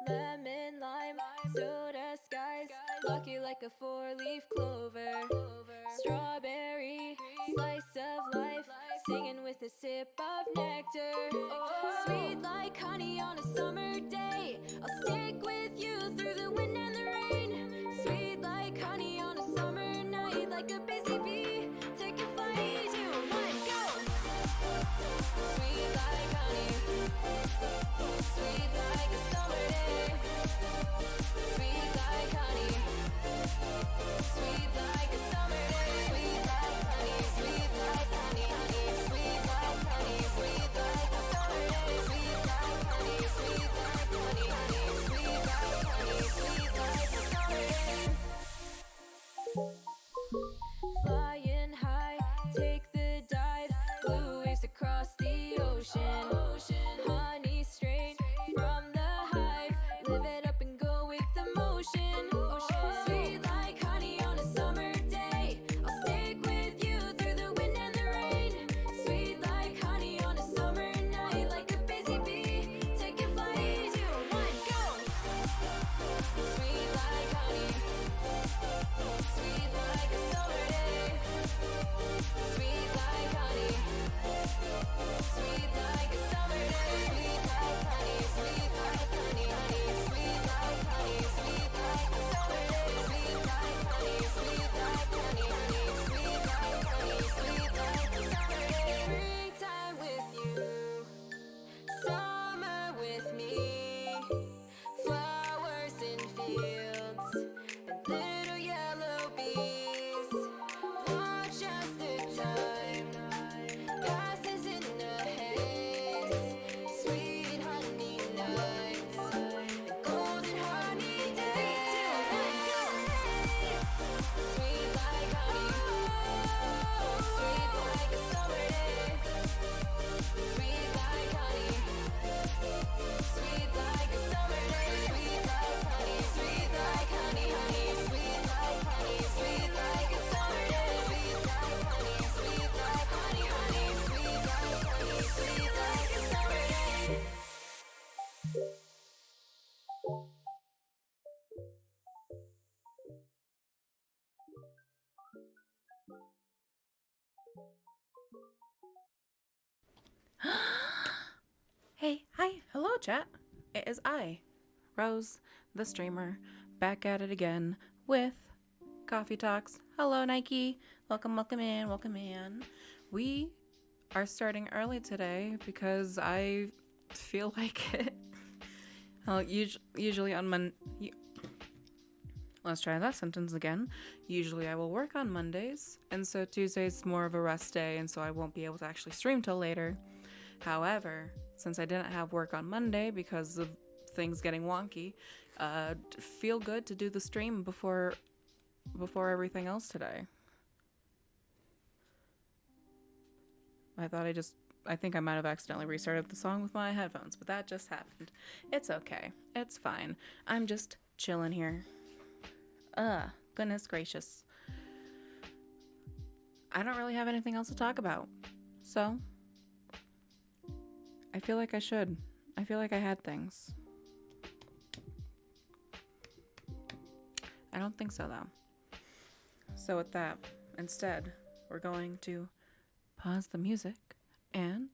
Lemon, lime, soda, skies, lucky like a four-leaf clover. Strawberry, slice of life, singing with a sip of nectar. Sweet like honey on a summer day, I'll stick with you through the wind and the rain. Sweet like honey on a summer night, like a busy bee, take a flight, 2, 1, go! Sweet like honey, sweet like a summer day, sweet like honey, sweet like a summer day, sweet like honey, sweet like honey, honey, sweet like honey, sweet like a summer day, sweet like honey, sweet like honey, honey, sweet like honey, sweet like a summer day. Flying high, take the dive, blue waves across the ocean. Honey straight from the hive, live it up and go with the motion. Sweet like honey on a summer day, I'll stick with you through the wind and the rain. Sweet like honey on a summer night, like a busy bee, take a flight, 2, 1, go! Sweet like honey, sweet like a summer day, sweet like honey, sweet like a summer day, sweet like honey, sweet like honey, honey, sweet like honey, sweet like a summer day, sweet like honey, sweet like honey, honey, sweet like honey, sweet like a summer day. Springtime with you, summer with me, flowers in fields and little yellow bees. Watch as the time passes in a haze. Sweet honey nights and golden honey days. Sweet like honey, sweet like a summer day. Sweet like honey, sweet like a summer day. Sweet like honey, sweet like honey, honey, sweet like honey, sweet like a summer day. Sweet like honey, sweet like honey, honey, sweet like honey, sweet like a summer day. Hey, hi, hello, chat. It is I, Rose, the streamer, back at it again with Coffee Talks. Hello, Nike. Welcome, welcome in, welcome in. We are starting early today because I feel like it. Well, usually on Let's try that sentence again. Usually I will work on Mondays, and so Tuesday's more of a rest day, and so I won't be able to actually stream till later. However, since I didn't have work on Monday because of things getting wonky, feel good to do the stream before everything else today. I think I might have accidentally restarted the song with my headphones, but that just happened. It's okay. It's fine. I'm just chilling here. Goodness gracious. I don't really have anything else to talk about. So, I feel like I should. I feel like I had things. I don't think so, though. So with that, instead, we're going to pause the music and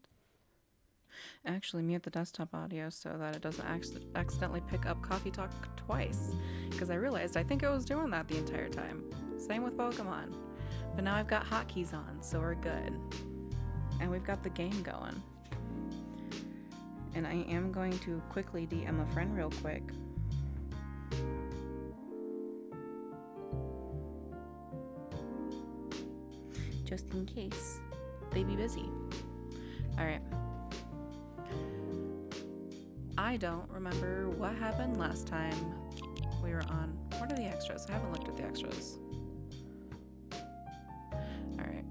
actually mute the desktop audio so that it doesn't accidentally pick up Coffee Talk twice, because I realized I think I was doing that the entire time. Same with Pokemon. But now I've got hotkeys on, so we're good. And we've got the game going. And I am going to quickly DM a friend real quick. Just in case they be busy. Alright. I don't remember what happened last time we were on. What are the extras? I haven't looked at the extras. Alright.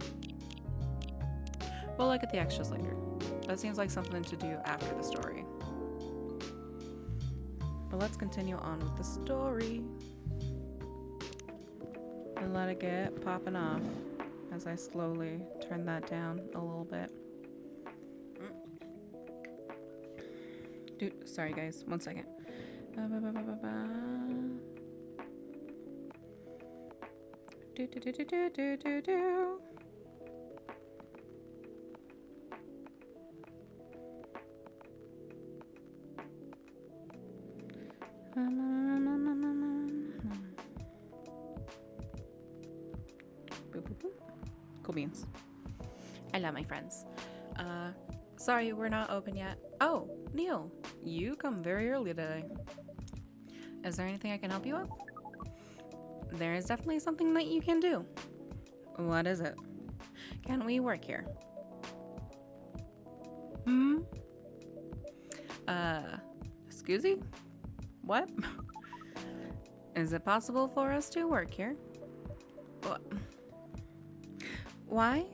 We'll look at the extras later. That seems like something to do after the story. But let's continue on with the story. And let it get popping off as I slowly turn that down a little bit. Sorry, guys. 1 second. Ba-ba-ba-ba-ba-ba. Do. Boop, boop, boop. Cool beans. I love my friends. Sorry, we're not open yet. Oh, Neil, you come very early today. Is there anything I can help you with? There is definitely something that you can do. What is it? Can we work here? Excuse me? What? Is it possible for us to work here? What? Why?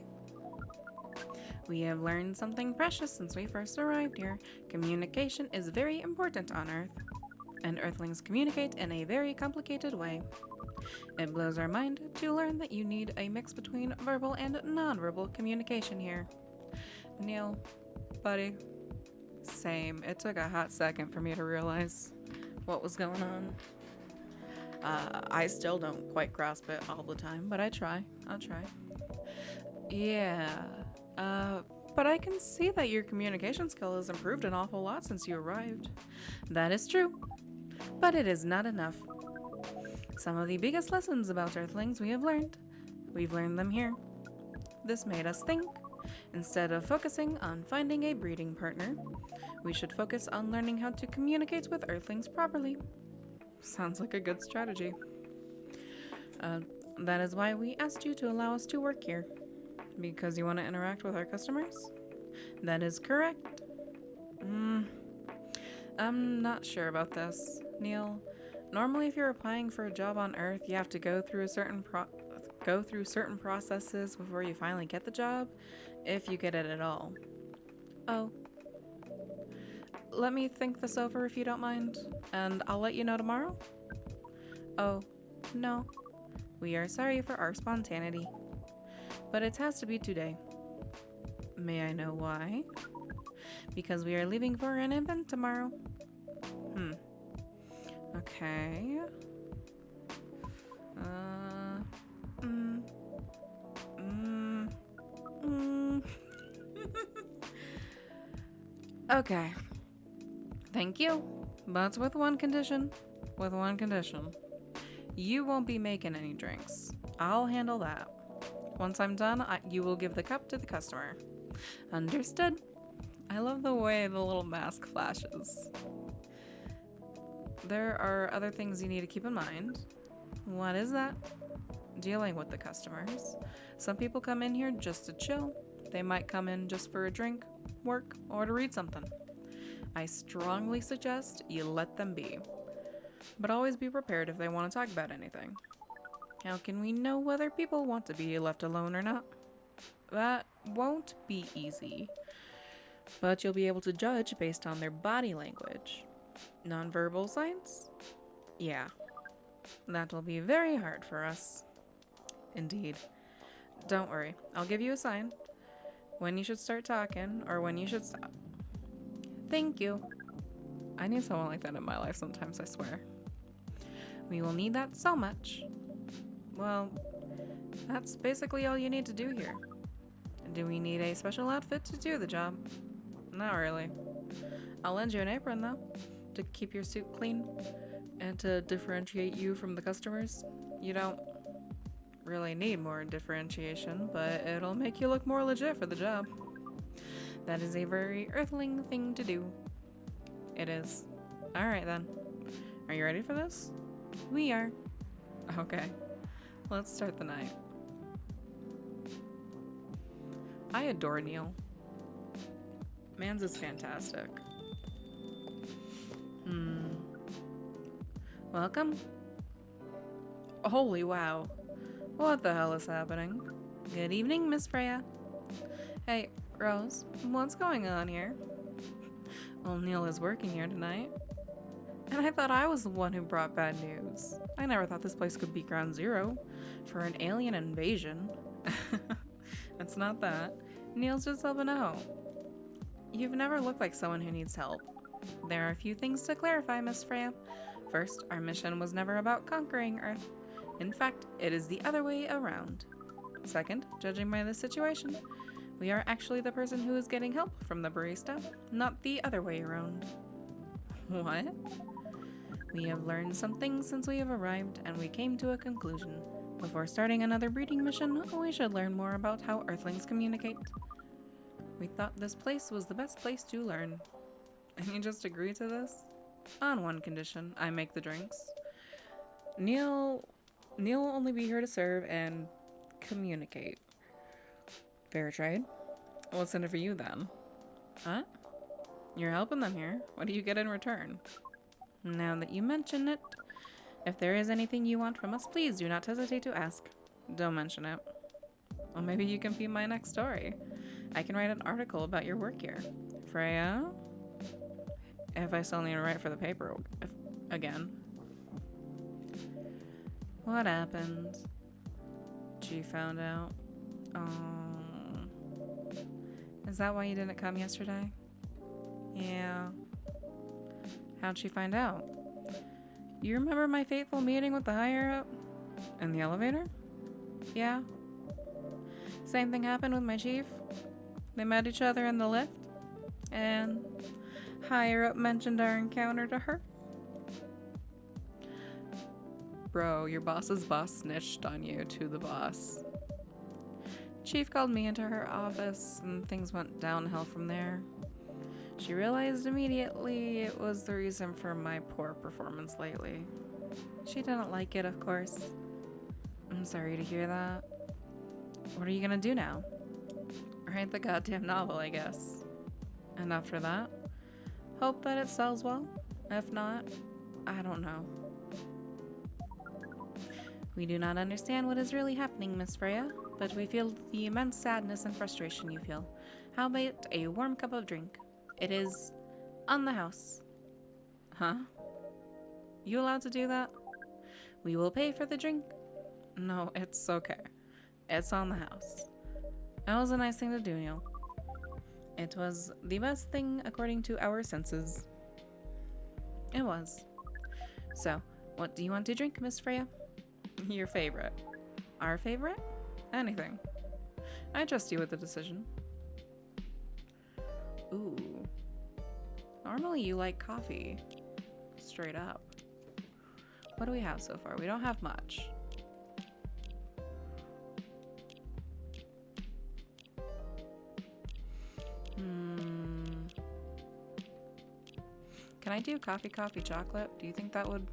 We have learned something precious since we first arrived here. Communication is very important on Earth, and Earthlings communicate in a very complicated way. It blows our mind to learn that you need a mix between verbal and nonverbal communication here. Neil, buddy, same. It took a hot second for me to realize what was going on. I still don't quite grasp it all the time, but I'll try. Yeah, but I can see that your communication skill has improved an awful lot since you arrived. That is true, but it is not enough. Some of the biggest lessons about Earthlings we've learned them here. This made us think. Instead of focusing on finding a breeding partner, we should focus on learning how to communicate with Earthlings properly. Sounds like a good strategy. That is why we asked you to allow us to work here. Because you want to interact with our customers? That is correct. I'm not sure about this, Neil. Normally, if you're applying for a job on Earth, you have to go through certain processes before you finally get the job, if you get it at all. Oh. Let me think this over if you don't mind, and I'll let you know tomorrow. Oh, no. We are sorry for our spontaneity, but it has to be today. May I know why? Because we are leaving for an event tomorrow. Okay. Okay. Thank you. But with one condition. You won't be making any drinks. I'll handle that. Once I'm done, you will give the cup to the customer. Understood? I love the way the little mask flashes. There are other things you need to keep in mind. What is that? Dealing with the customers. Some people come in here just to chill. They might come in just for a drink, work, or to read something. I strongly suggest you let them be. But always be prepared if they want to talk about anything. How can we know whether people want to be left alone or not? That won't be easy. But you'll be able to judge based on their body language. Nonverbal signs? Yeah. That will be very hard for us. Indeed. Don't worry. I'll give you a sign. When you should start talking, or when you should stop. Thank you. I need someone like that in my life sometimes, I swear. We will need that so much. Well, that's basically all you need to do here. Do we need a special outfit to do the job? Not really. I'll lend you an apron, though, to keep your suit clean and to differentiate you from the customers. You don't really need more differentiation, but it'll make you look more legit for the job. That is a very Earthling thing to do. It is. Alright then. Are you ready for this? We are. Okay. Let's start the night. I adore Neil. Mans is fantastic. Welcome? Holy wow. What the hell is happening? Good evening, Miss Freya. Hey, Rose, what's going on here? Well, Neil is working here tonight. And I thought I was the one who brought bad news. I never thought this place could be ground zero for an alien invasion. It's not that. Neil's just helping out. You've never looked like someone who needs help. There are a few things to clarify, Miss Freya. First, our mission was never about conquering Earth. In fact, it is the other way around. Second, judging by the situation, we are actually the person who is getting help from the barista, not the other way around. What? We have learned some things since we have arrived, and we came to a conclusion. Before starting another breeding mission, we should learn more about how Earthlings communicate. We thought this place was the best place to learn. And you just agree to this? On one condition, I make the drinks. Neil will only be here to serve and communicate. Fair trade? What's in it for you then? Huh? You're helping them here. What do you get in return? Now that you mention it, if there is anything you want from us, please do not hesitate to ask. Don't mention it. Well, maybe you can be my next story. I can write an article about your work here. Freya? If I still need to write for the paper again. What happened? She found out. Oh. Is that why you didn't come yesterday? Yeah. How'd she find out? You remember my fateful meeting with the higher-up? In the elevator? Yeah. Same thing happened with my chief. They met each other in the lift, and higher-up mentioned our encounter to her. Bro, your boss's boss snitched on you to the boss. Chief called me into her office, and things went downhill from there. She realized immediately it was the reason for my poor performance lately. She didn't like it, of course. I'm sorry to hear that. What are you gonna do now? Write the goddamn novel, I guess. And after that, hope that it sells well. If not, I don't know. We do not understand what is really happening, Miss Freya, but we feel the immense sadness and frustration you feel. How about a warm cup of drink? It is on the house. Huh? You allowed to do that? We will pay for the drink. No, it's okay. It's on the house. That was a nice thing to do, Neil. It was the best thing according to our senses. It was. So, what do you want to drink, Miss Freya? Your favorite. Our favorite? Anything. I trust you with the decision. Ooh. Normally you like coffee. Straight up. What do we have so far? We don't have much. Can I do coffee chocolate? Do you think that would...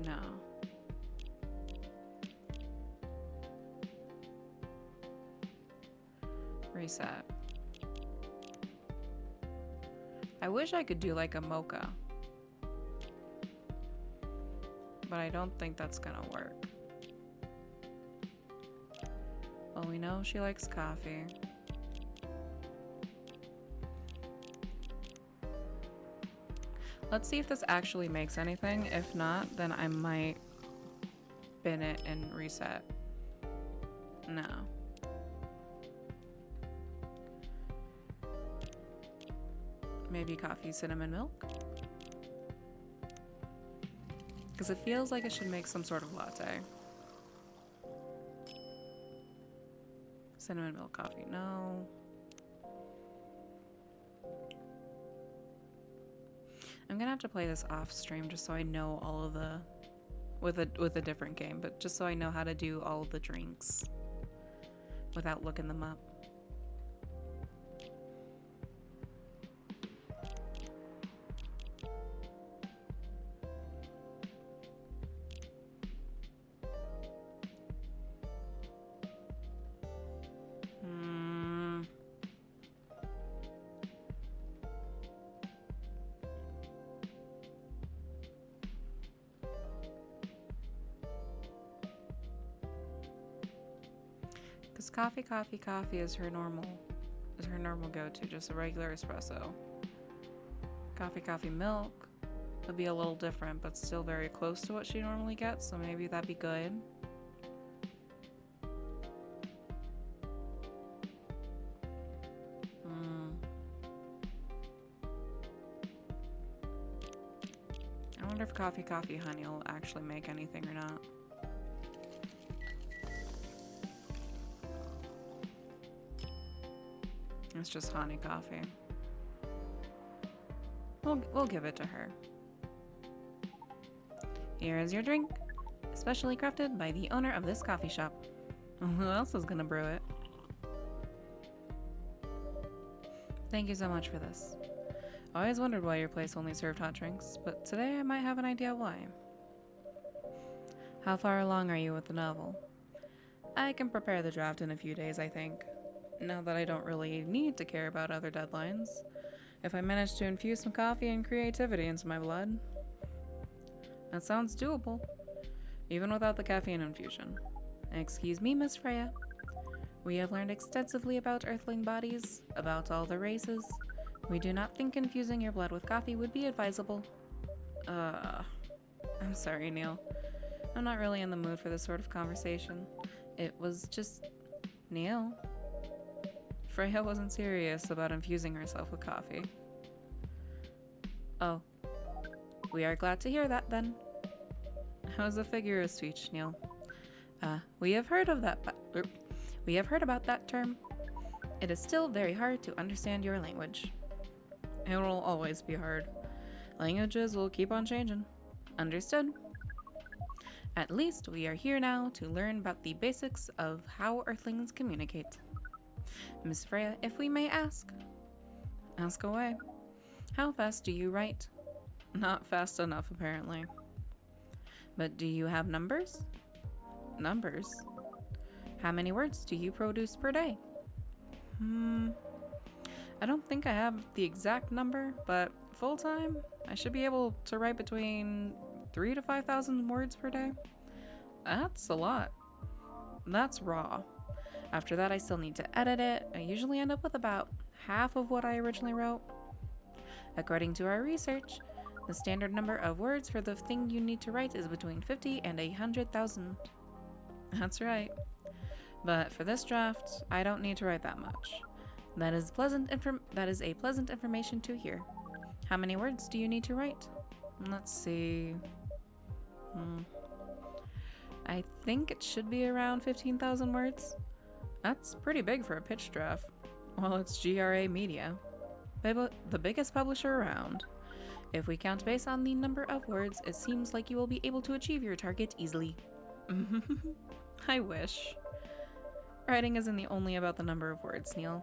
No. Reset. I wish I could do like a mocha. But I don't think that's gonna work. Well, we know she likes coffee. Let's see if this actually makes anything. If not, then I might bin it and reset. No. Maybe coffee, cinnamon milk? Because it feels like it should make some sort of latte. Cinnamon milk coffee, no. I'm gonna have to play this off stream just so I know all of the with a different game, but just so I know how to do all of the drinks without looking them up. Because coffee is her normal go-to, just a regular espresso. Coffee milk would be a little different, but still very close to what she normally gets, so maybe that'd be good. wonder if coffee honey will actually make anything or not. It's just honey coffee. We'll give it to her. Here is your drink, specially crafted by the owner of this coffee shop. Who else is gonna brew it? Thank you so much for this. I always wondered why your place only served hot drinks, but today I might have an idea why. How far along are you with the novel? I can prepare the draft in a few days, I think. Now that I don't really need to care about other deadlines. If I manage to infuse some coffee and creativity into my blood. That sounds doable, even without the caffeine infusion. Excuse me, Miss Freya. We have learned extensively about Earthling bodies, about all the races. We do not think infusing your blood with coffee would be advisable. I'm sorry, Neil. I'm not really in the mood for this sort of conversation. It was just... Neil? Freya wasn't serious about infusing herself with coffee. Oh. We are glad to hear that, then. How's a figure of speech, Neil? We have heard of that, we have heard about that term. It is still very hard to understand your language. It will always be hard. Languages will keep on changing. Understood? At least we are here now to learn about the basics of how Earthlings communicate. Miss Freya, if we may ask. Ask away. How fast do you write? Not fast enough, apparently. But do you have numbers? Numbers? How many words do you produce per day? I don't think I have the exact number, but full-time, I should be able to write between 3,000 to 5,000 words per day. That's a lot. That's raw. After that, I still need to edit it. I usually end up with about half of what I originally wrote. According to our research, the standard number of words for the thing you need to write is between 50 and 100,000. That's right. But for this draft, I don't need to write that much. That is a pleasant information to hear. How many words do you need to write? Let's see. I think it should be around 15,000 words. That's pretty big for a pitch draft. Well, it's GRA Media, the biggest publisher around. If we count based on the number of words, it seems like you will be able to achieve your target easily. I wish. Writing isn't only about the number of words, Neil.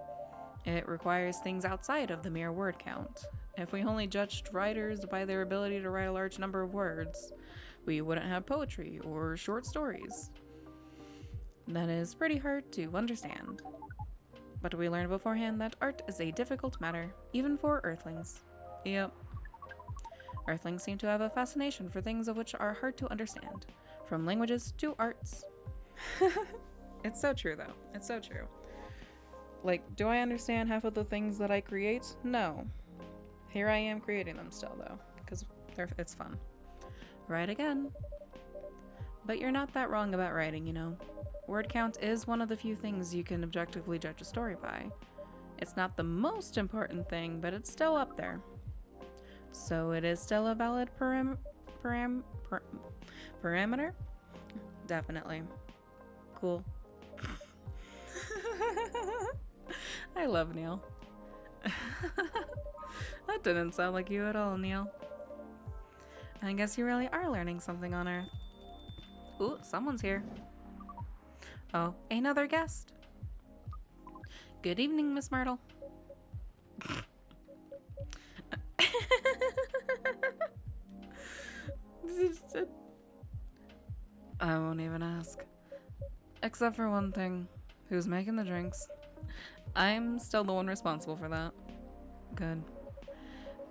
It requires things outside of the mere word count. If we only judged writers by their ability to write a large number of words, we wouldn't have poetry or short stories. That is pretty hard to understand. But we learned beforehand that art is a difficult matter, even for Earthlings. Yep. Earthlings seem to have a fascination for things of which are hard to understand, from languages to arts. It's so true, though. It's so true. Like, do I understand half of the things that I create? No. Here I am creating them still, though, because it's fun. Write again. But you're not that wrong about writing, you know. Word count is one of the few things you can objectively judge a story by. It's not the most important thing, but it's still up there. So it is still a valid parameter? Definitely. Cool. I love Neil. That didn't sound like you at all, Neil. I guess you really are learning something on Earth. Ooh, someone's here. Oh, another guest. Good evening, Miss Myrtle. I won't even ask. Except for one thing. Who's making the drinks? I'm still the one responsible for that. Good.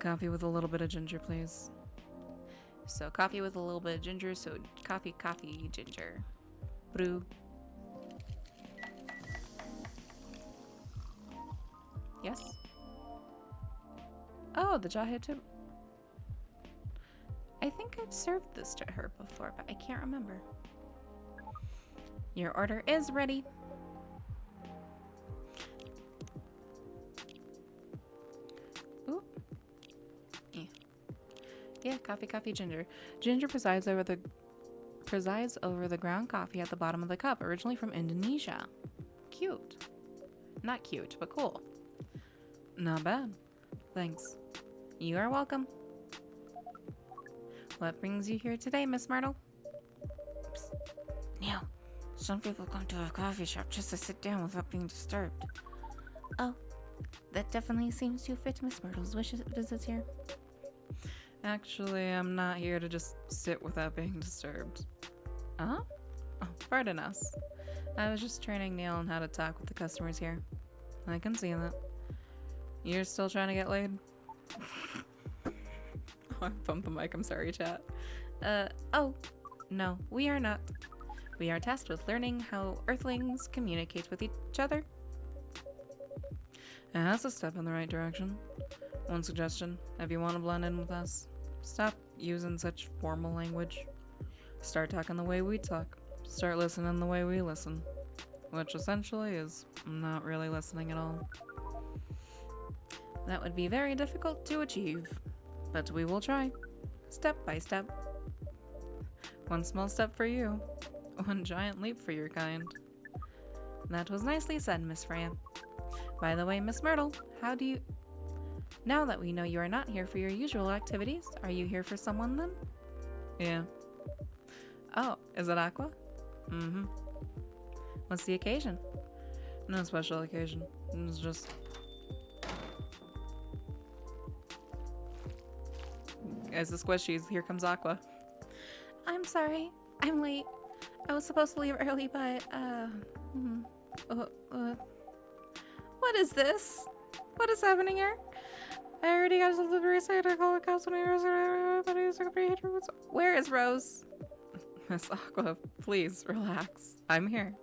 Coffee with a little bit of ginger, please. So coffee with a little bit of ginger, so coffee, ginger. Brew. Yes? Oh, the Jahid too. I think I've served this to her before, but I can't remember. Your order is ready. Ooh. Yeah. Yeah, coffee, Ginger. Ginger presides over the ground coffee at the bottom of the cup, originally from Indonesia. Cute. Not cute, but cool. Not bad. Thanks. You are welcome. What brings you here today, Miss Myrtle? Psst. Neil, some people come to a coffee shop just to sit down without being disturbed. Oh, that definitely seems to fit Miss Myrtle's visits here. Actually, I'm not here to just sit without being disturbed. Huh? Oh, pardon us. I was just training Neil on how to talk with the customers here. I can see that. You're still trying to get laid? Oh, I bumped the mic. I'm sorry, chat. Oh, no, we are not. We are tasked with learning how Earthlings communicate with each other. And that's a step in the right direction. One suggestion, if you want to blend in with us, stop using such formal language. Start talking the way we talk. Start listening the way we listen. Which essentially is not really listening at all. That would be very difficult to achieve, but we will try, step by step. One small step for you, one giant leap for your kind. That was nicely said, Miss Freya. By the way, Miss Myrtle, how do you... Now that we know you are not here for your usual activities, are you here for someone then? Yeah. Oh, is it Aqua? Mm-hmm. What's the occasion? No special occasion. It's just... As the squishies, here comes Aqua. I'm sorry. I'm late. I was supposed to leave early, but, what is this? What is happening here? I already got a delivery site. I call it Council Where is Rose? Miss Aqua, please, relax. I'm here.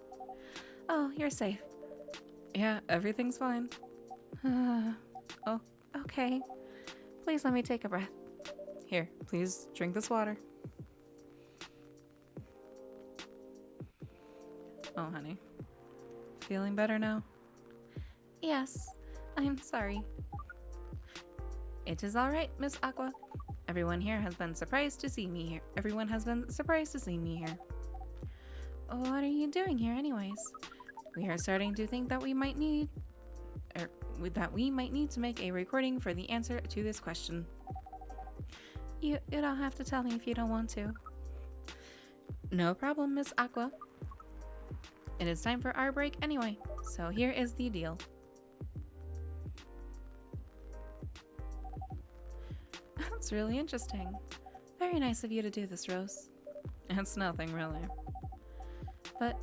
Oh, you're safe. Yeah, everything's fine. Oh, okay. Please let me take a breath. Here, please drink this water. Oh, honey. Feeling better now? Yes, I'm sorry. It is all right, Miss Aqua. Everyone here has been surprised to see me here. What are you doing here anyways? We are starting to think that we might need to make a recording for the answer to this question. You don't have to tell me if you don't want to. No problem, Miss Aqua. It is time for our break anyway, so here is the deal. That's really interesting. Very nice of you to do this, Rose. It's nothing, really. But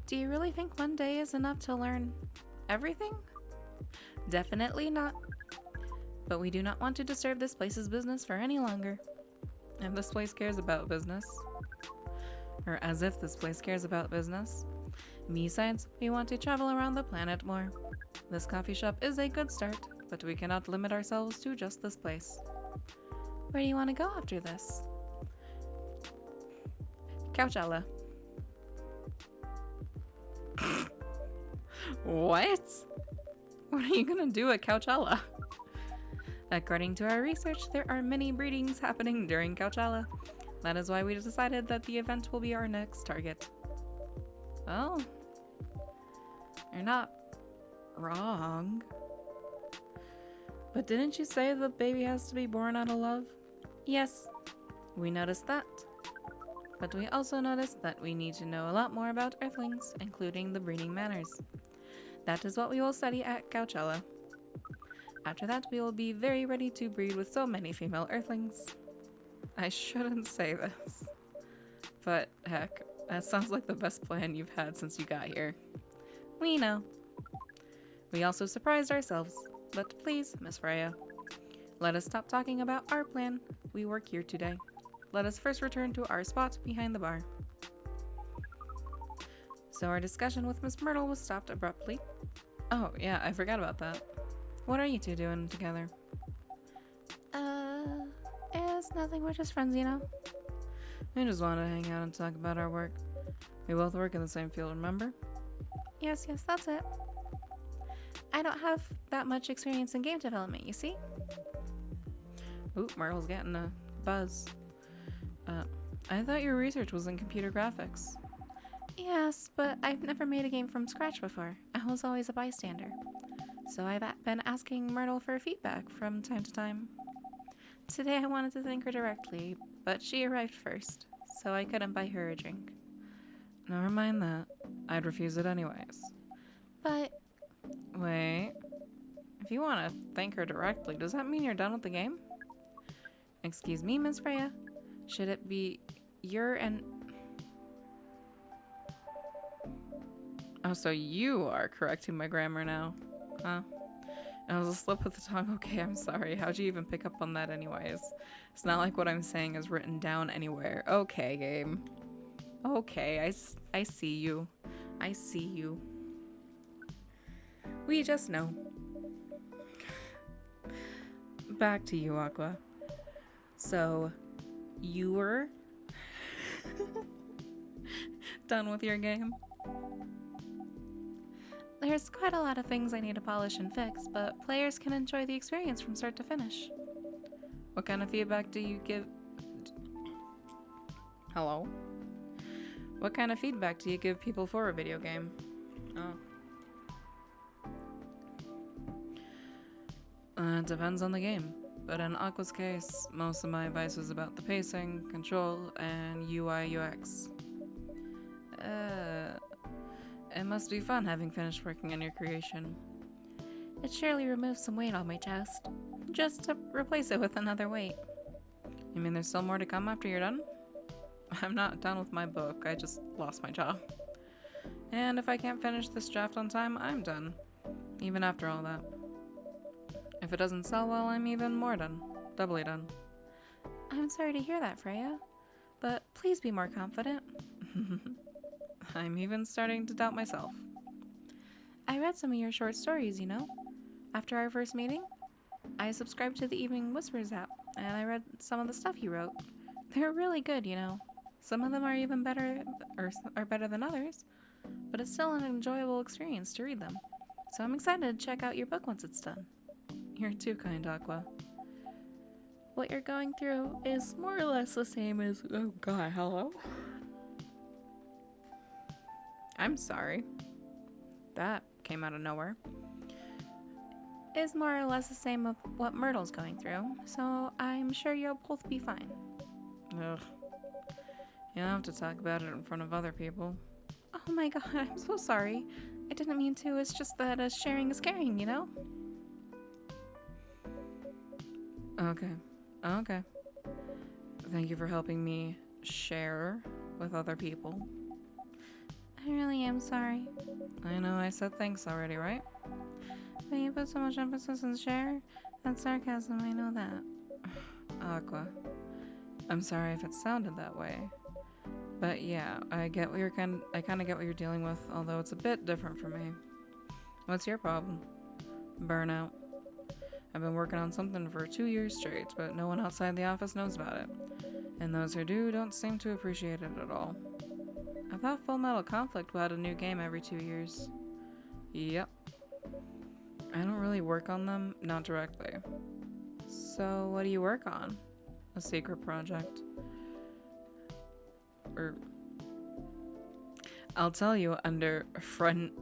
do you really think one day is enough to learn everything? Definitely not. But we do not want to disturb this place's business for any longer. If this place cares about business, or as if this place cares about business, besides, we want to travel around the planet more. This coffee shop is a good start, but we cannot limit ourselves to just this place. Where do you want to go after this? Coachella. What? What are you gonna do at Coachella? According to our research, there are many breedings happening during Coachella. That is why we decided that the event will be our next target. Oh. You're not wrong. But didn't you say the baby has to be born out of love? Yes, we noticed that. But we also noticed that we need to know a lot more about Earthlings, including the breeding manners. That is what we will study at Coachella. After that, we will be very ready to breed with so many female Earthlings. I shouldn't say this, but heck, that sounds like the best plan you've had since you got here. We know. We also surprised ourselves, but please, Miss Freya, let us stop talking about our plan. We work here today. Let us first return to our spot behind the bar. So our discussion with Miss Myrtle was stopped abruptly. Oh, yeah, I forgot about that. What are you two doing together? It's nothing. We're just friends, you know? We just want to hang out and talk about our work. We both work in the same field, remember? Yes, that's it. I don't have that much experience in game development, you see? Ooh, Myrtle's getting a Buzz. I thought your research was in computer graphics. Yes, but I've never made a game from scratch before. I was always a bystander. So I've been asking Myrtle for feedback from time to time. Today I wanted to thank her directly, but she arrived first, so I couldn't buy her a drink. Never mind that. I'd refuse it anyways. But... Wait. If you want to thank her directly, does that mean you're done with the game? Excuse me, Miss Freya? Should it be your and... Oh, so you are correcting my grammar now. Huh? It was a slip of the tongue. Okay, I'm sorry. How'd you even pick up on that anyways? It's not like what I'm saying is written down anywhere. Okay, game. Okay, I see you. I see you. We just know. Back to you, Aqua. So, you were done with your game? There's quite a lot of things I need to polish and fix, but players can enjoy the experience from start to finish. What kind of feedback do you give... Hello? What kind of feedback do you give people for a video game? It depends on the game. But in Aqua's case, most of my advice was about the pacing, control, and UI UX. It must be fun having finished working on your creation. It surely removes some weight off my chest. Just to replace it with another weight. You mean there's still more to come after you're done? I'm not done with my book, I just lost my job. And if I can't finish this draft on time, I'm done. Even after all that. If it doesn't sell well, I'm even more done. Doubly done. I'm sorry to hear that, Freya. But please be more confident. I'm even starting to doubt myself. I read some of your short stories, you know. After our first meeting, I subscribed to the Evening Whispers app, and I read some of the stuff you wrote. They're really good, you know. Some of them are even better, or are better than others, but it's still an enjoyable experience to read them. So I'm excited to check out your book once it's done. You're too kind, Aqua. What you're going through is more or less the same as... Oh god, hello? I'm sorry. That came out of nowhere. Is more or less the same of what Myrtle's going through, so I'm sure you'll both be fine. Ugh. You don't have to talk about it in front of other people. Oh my god, I'm so sorry. I didn't mean to, it's just that sharing is caring, you know? Okay. Thank you for helping me share with other people. I really am sorry. I know I said thanks already, right? But you put so much emphasis on share. That's sarcasm, I know that. Aqua. I'm sorry if it sounded that way. But yeah, I get what I kind of get what you're dealing with, although it's a bit different for me. What's your problem? Burnout. I've been working on something for 2 years straight, but no one outside the office knows about it. And those who do don't seem to appreciate it at all. I thought Full Metal Conflict had a new game every 2 years. Yep. I don't really work on them, not directly. So what do you work on? A secret project. I'll tell you under front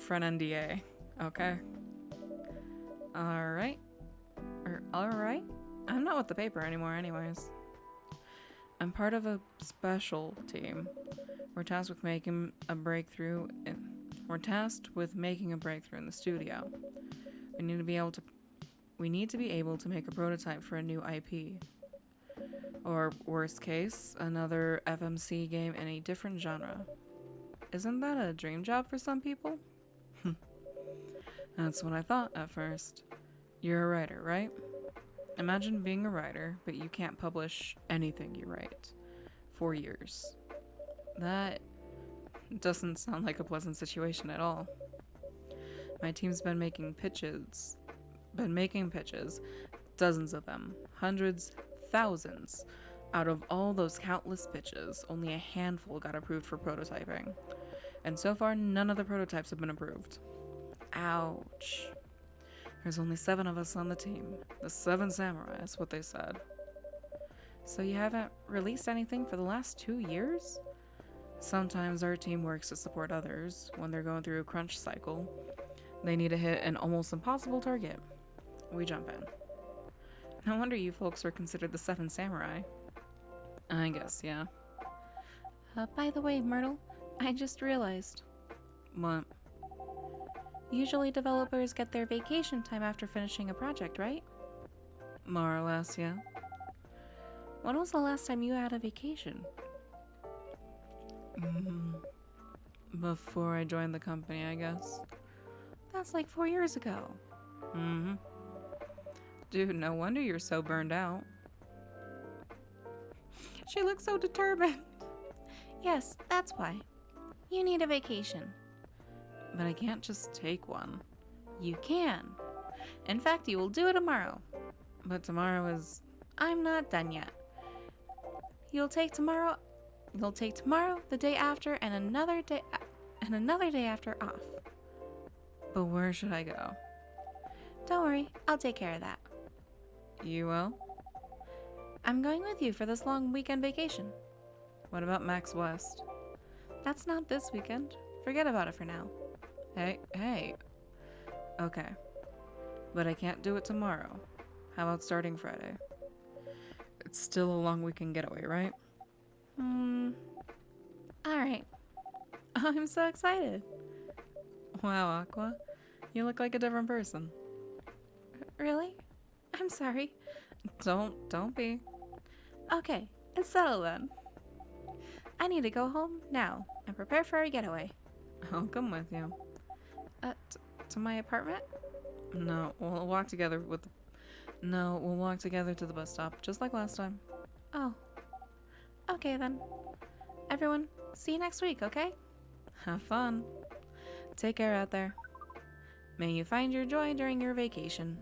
NDA, okay? Alright. Alright? I'm not with the paper anymore anyways. I'm part of a special team. We're tasked with making a breakthrough in the studio. We need to be able to make a prototype for a new IP. Or worst case, another FMC game in a different genre. Isn't that a dream job for some people? That's what I thought at first. You're a writer, right? Imagine being a writer, but you can't publish anything you write for years. That doesn't sound like a pleasant situation at all. My team's been making pitches, dozens of them, hundreds, thousands. Out of all those countless pitches, only a handful got approved for prototyping. And so far, none of the prototypes have been approved. Ouch. There's only 7 of us on the team. The 7 samurai is what they said. So you haven't released anything for the last 2 years? Sometimes our team works to support others when they're going through a crunch cycle. They need to hit an almost impossible target. We jump in. No wonder you folks are considered the Seven Samurai. I guess, yeah. By the way, Myrtle, I just realized. What? Usually developers get their vacation time after finishing a project, right? More or less, yeah. When was the last time you had a vacation? Before I joined the company, I guess. That's like 4 years ago. Dude, no wonder you're so burned out. She looks so determined. Yes, that's why. You need a vacation. But I can't just take one. You can. In fact, you will do it tomorrow. But tomorrow is... I'm not done yet. You'll take tomorrow, the day after, and another day after off. But where should I go? Don't worry, I'll take care of that. You will? I'm going with you for this long weekend vacation. What about Max West? That's not this weekend. Forget about it for now. Hey. Okay. But I can't do it tomorrow. How about starting Friday? It's still a long weekend getaway, right? Alright. I'm so excited. Wow, Aqua. You look like a different person. Really? I'm sorry. Don't be. Okay, it's settled then. I need to go home now and prepare for our getaway. I'll come with you. To my apartment? No, we'll walk together to the bus stop, just like last time. Oh. Okay then. Everyone, see you next week, okay? Have fun. Take care out there. May you find your joy during your vacation.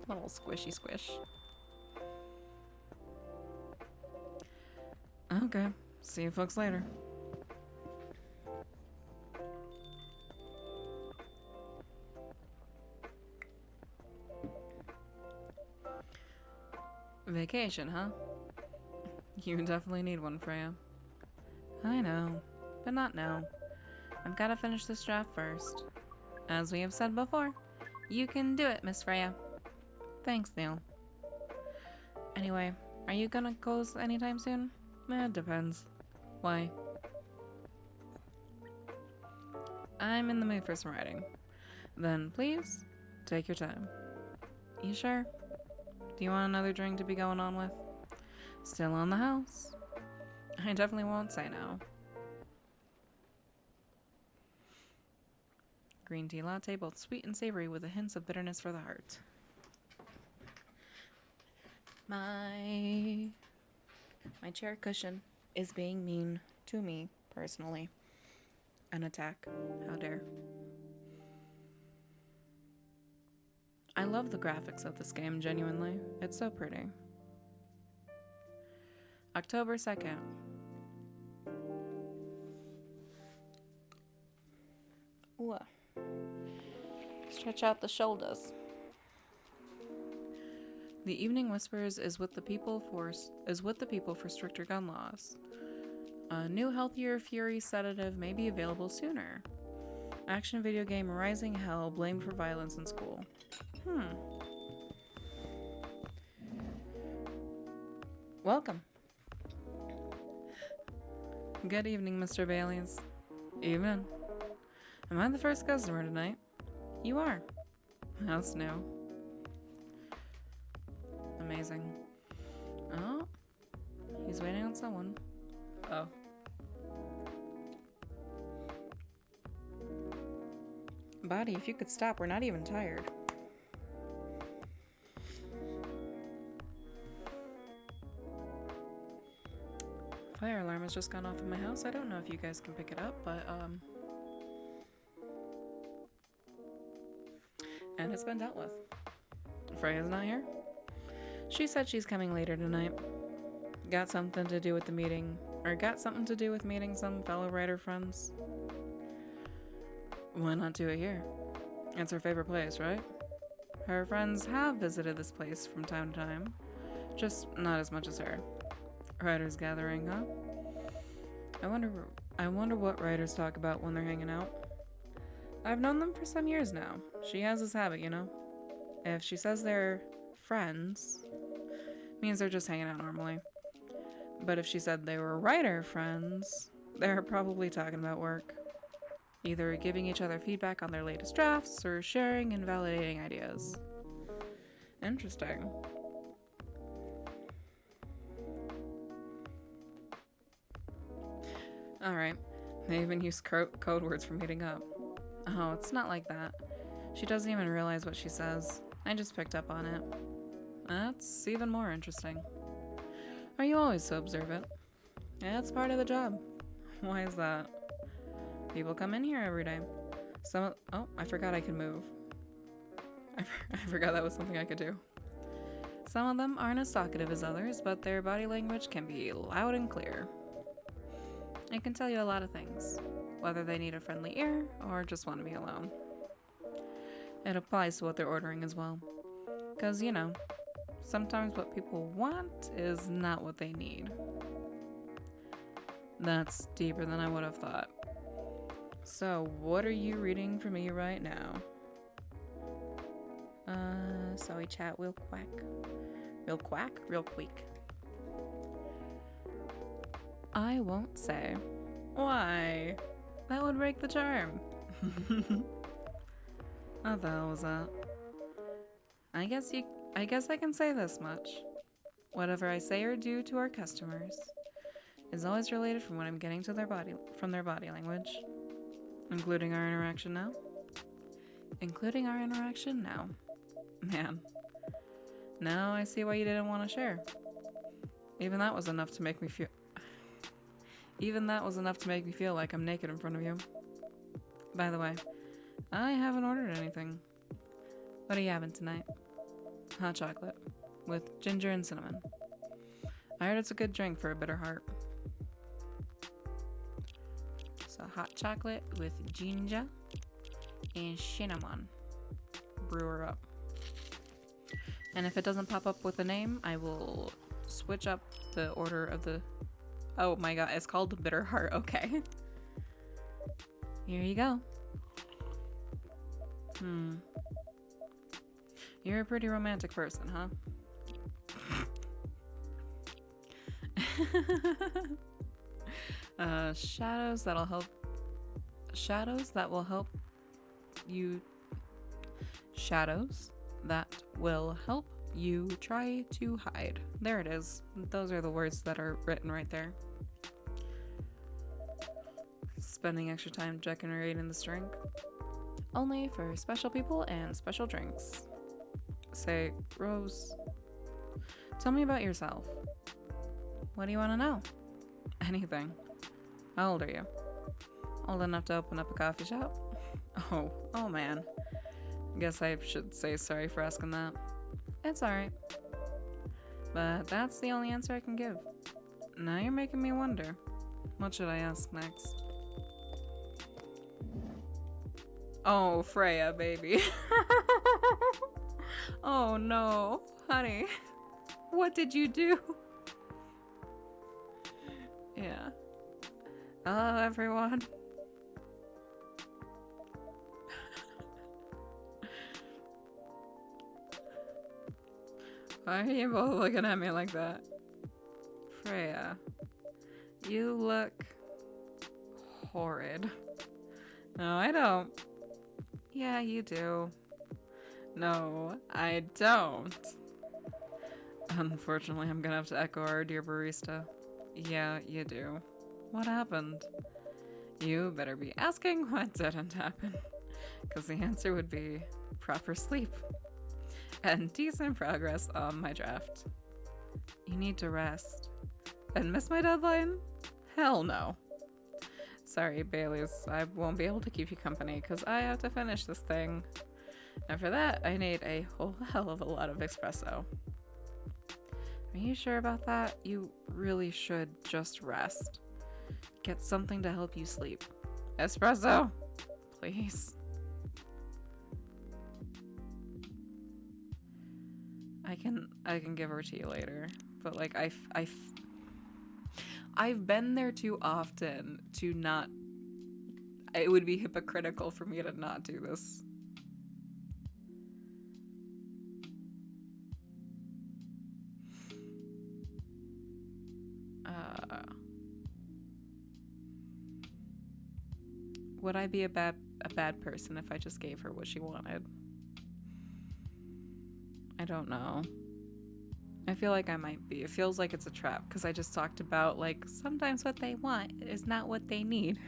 Little squishy squish. Okay, see you folks later. Vacation, huh? You definitely need one, Freya. I know, but not now. I've got to finish this draft first. As we have said before, you can do it, Miss Freya. Thanks, Neil. Anyway, are you gonna close anytime soon? It depends. Why? I'm in the mood for some writing. Then please, take your time. You sure? Do you want another drink to be going on with? Still on the house. I definitely won't say no. Green tea latte, both sweet and savory with a hint of bitterness for the heart. My chair cushion is being mean to me personally. An attack. How dare. I love the graphics of this game, genuinely. It's so pretty. October 2nd. Ooh. Stretch out the shoulders. The Evening Whispers is with the people for stricter gun laws. A new healthier fury sedative may be available sooner. Action video game Rising Hell blamed for violence in school. Welcome. Good evening, Mr. Baileys. Evening. Am I the first customer tonight? You are. That's new. Amazing. Oh, he's waiting on someone. Oh. Buddy, if you could stop, we're not even tired. Fire alarm has just gone off in my house. I don't know if you guys can pick it up, but and it's been dealt with. Freya's not here. She said she's coming later tonight. Got something to do with meeting some fellow writer friends. Why not do it here? It's her favorite place, right? Her friends have visited this place from time to time, just not as much as her. Writers gathering, huh? I wonder what writers talk about when they're hanging out. I've known them for some years now. She has this habit, you know? If she says they're friends, means they're just hanging out normally. But if she said they were writer friends, they're probably talking about work. Either giving each other feedback on their latest drafts or sharing and validating ideas. Interesting. Alright, they even use code words for meeting up. Oh, it's not like that. She doesn't even realize what she says. I just picked up on it. That's even more interesting. Are you always so observant? Yeah, it's part of the job. Why is that? People come in here every day. Oh, I forgot I could move. I forgot that was something I could do. Some of them aren't as talkative as others, but their body language can be loud and clear. It can tell you a lot of things, whether they need a friendly ear or just want to be alone. It applies to what they're ordering as well. Because, you know, sometimes what people want is not what they need. That's deeper than I would have thought. So, what are you reading for me right now? Sorry chat, real quack. Real quack? Real quick. I won't say. Why? That would break the charm. What the hell was that? I guess I can say this much. Whatever I say or do to our customers is always related from what I'm getting to their body language. Including our interaction now? Including our interaction now. Man. Now I see why you didn't want to share. Even that was enough to make me feel like I'm naked in front of you. By the way, I haven't ordered anything. What are you having tonight? Hot chocolate. With ginger and cinnamon. I heard it's a good drink for a bitter heart. So hot chocolate with ginger and cinnamon. Brew her up. And if it doesn't pop up with a name, I will switch up the order of the... Oh my god, it's called the bitter heart. Okay. Here you go. You're a pretty romantic person, huh? Shadows that will help you try to hide. There it is. Those are the words that are written right there. Spending extra time decorating this drink. Only for special people and special drinks. Say, Rose, tell me about yourself. What do you want to know? Anything. How old are you? Old enough to open up a coffee shop? Oh man. Guess I should say sorry for asking that. It's alright. But that's the only answer I can give. Now you're making me wonder. What should I ask next? Oh, Freya, baby. Oh no, honey. What did you do? Yeah. Hello, everyone. Why are you both looking at me like that? Freya, you look horrid. No, I don't. Yeah, you do. No, I don't. Unfortunately, I'm gonna have to echo our dear barista. Yeah, you do. What happened? You better be asking what didn't happen. Because the answer would be proper sleep. And decent progress on my draft. You need to rest. And miss my deadline? Hell no. Sorry, Baileys, I won't be able to keep you company because I have to finish this thing. And for that, I need a whole hell of a lot of espresso. Are you sure about that? You really should just rest. Get something to help you sleep. Espresso, please. I can give her to you later. But like I've been there too often to not. It would be hypocritical for me to not do this. Would I be a bad person if I just gave her what she wanted? I don't know. I feel like I might be. It feels like it's a trap because I just talked about like sometimes what they want is not what they need.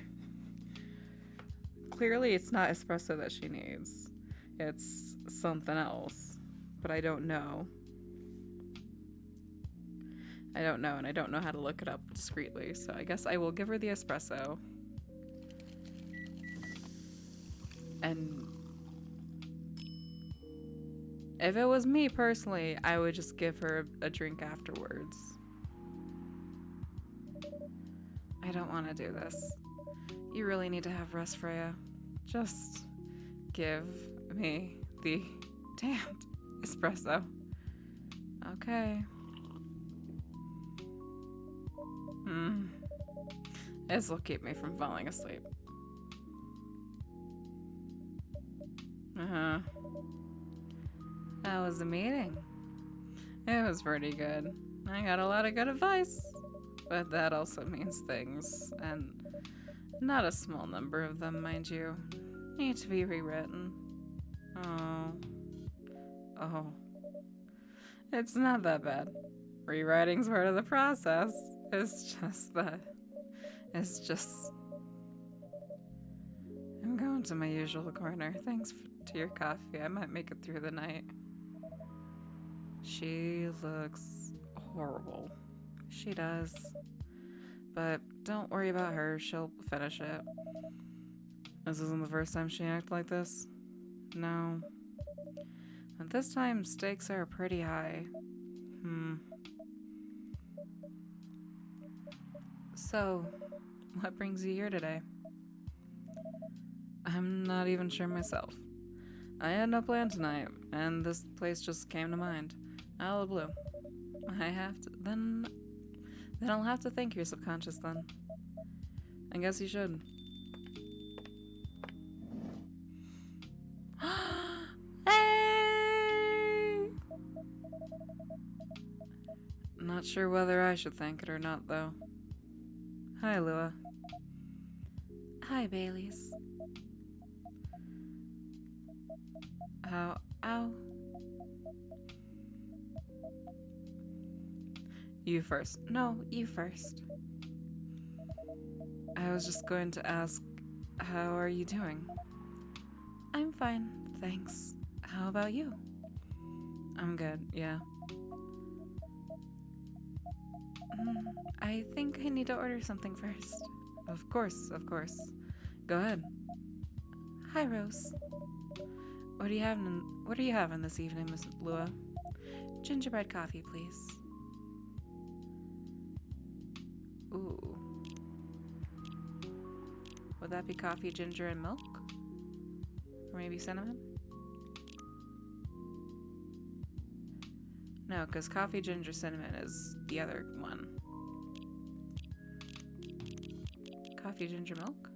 Clearly, it's not espresso that she needs. It's something else, but I don't know. I don't know, and I don't know how to look it up discreetly, so I guess I will give her the espresso. And if it was me personally, I would just give her a drink afterwards. I don't want to do this. You really need to have rest, Freya. Just give me the damned espresso. Okay. This will keep me from falling asleep. How was the meeting? It was pretty good. I got a lot of good advice. But that also means things, and not a small number of them, mind you, need to be rewritten. Oh. It's not that bad. Rewriting's part of the process. It's just... I'm going to my usual corner. Thanks to your coffee. I might make it through the night. She looks horrible. She does. But don't worry about her. She'll finish it. This isn't the first time she acted like this. No. But this time, stakes are pretty high. So, what brings you here today? I'm not even sure myself. I had no plan tonight, and this place just came to mind. Out of the blue. I have to... Then I'll have to thank your subconscious then. I guess you should. Hey! Not sure whether I should thank it or not, though. Hi, Lua. Hi, Baileys. Ow. You first. No, you first. I was just going to ask, how are you doing? I'm fine, thanks. How about you? I'm good, yeah. I think I need to order something first. Of course. Go ahead. Hi, Rose. What are you having this evening, Miss Lua? Gingerbread coffee, please. Ooh. Would that be coffee, ginger, and milk? Or maybe cinnamon? No, because coffee, ginger, cinnamon is the other one. Coffee, ginger, milk?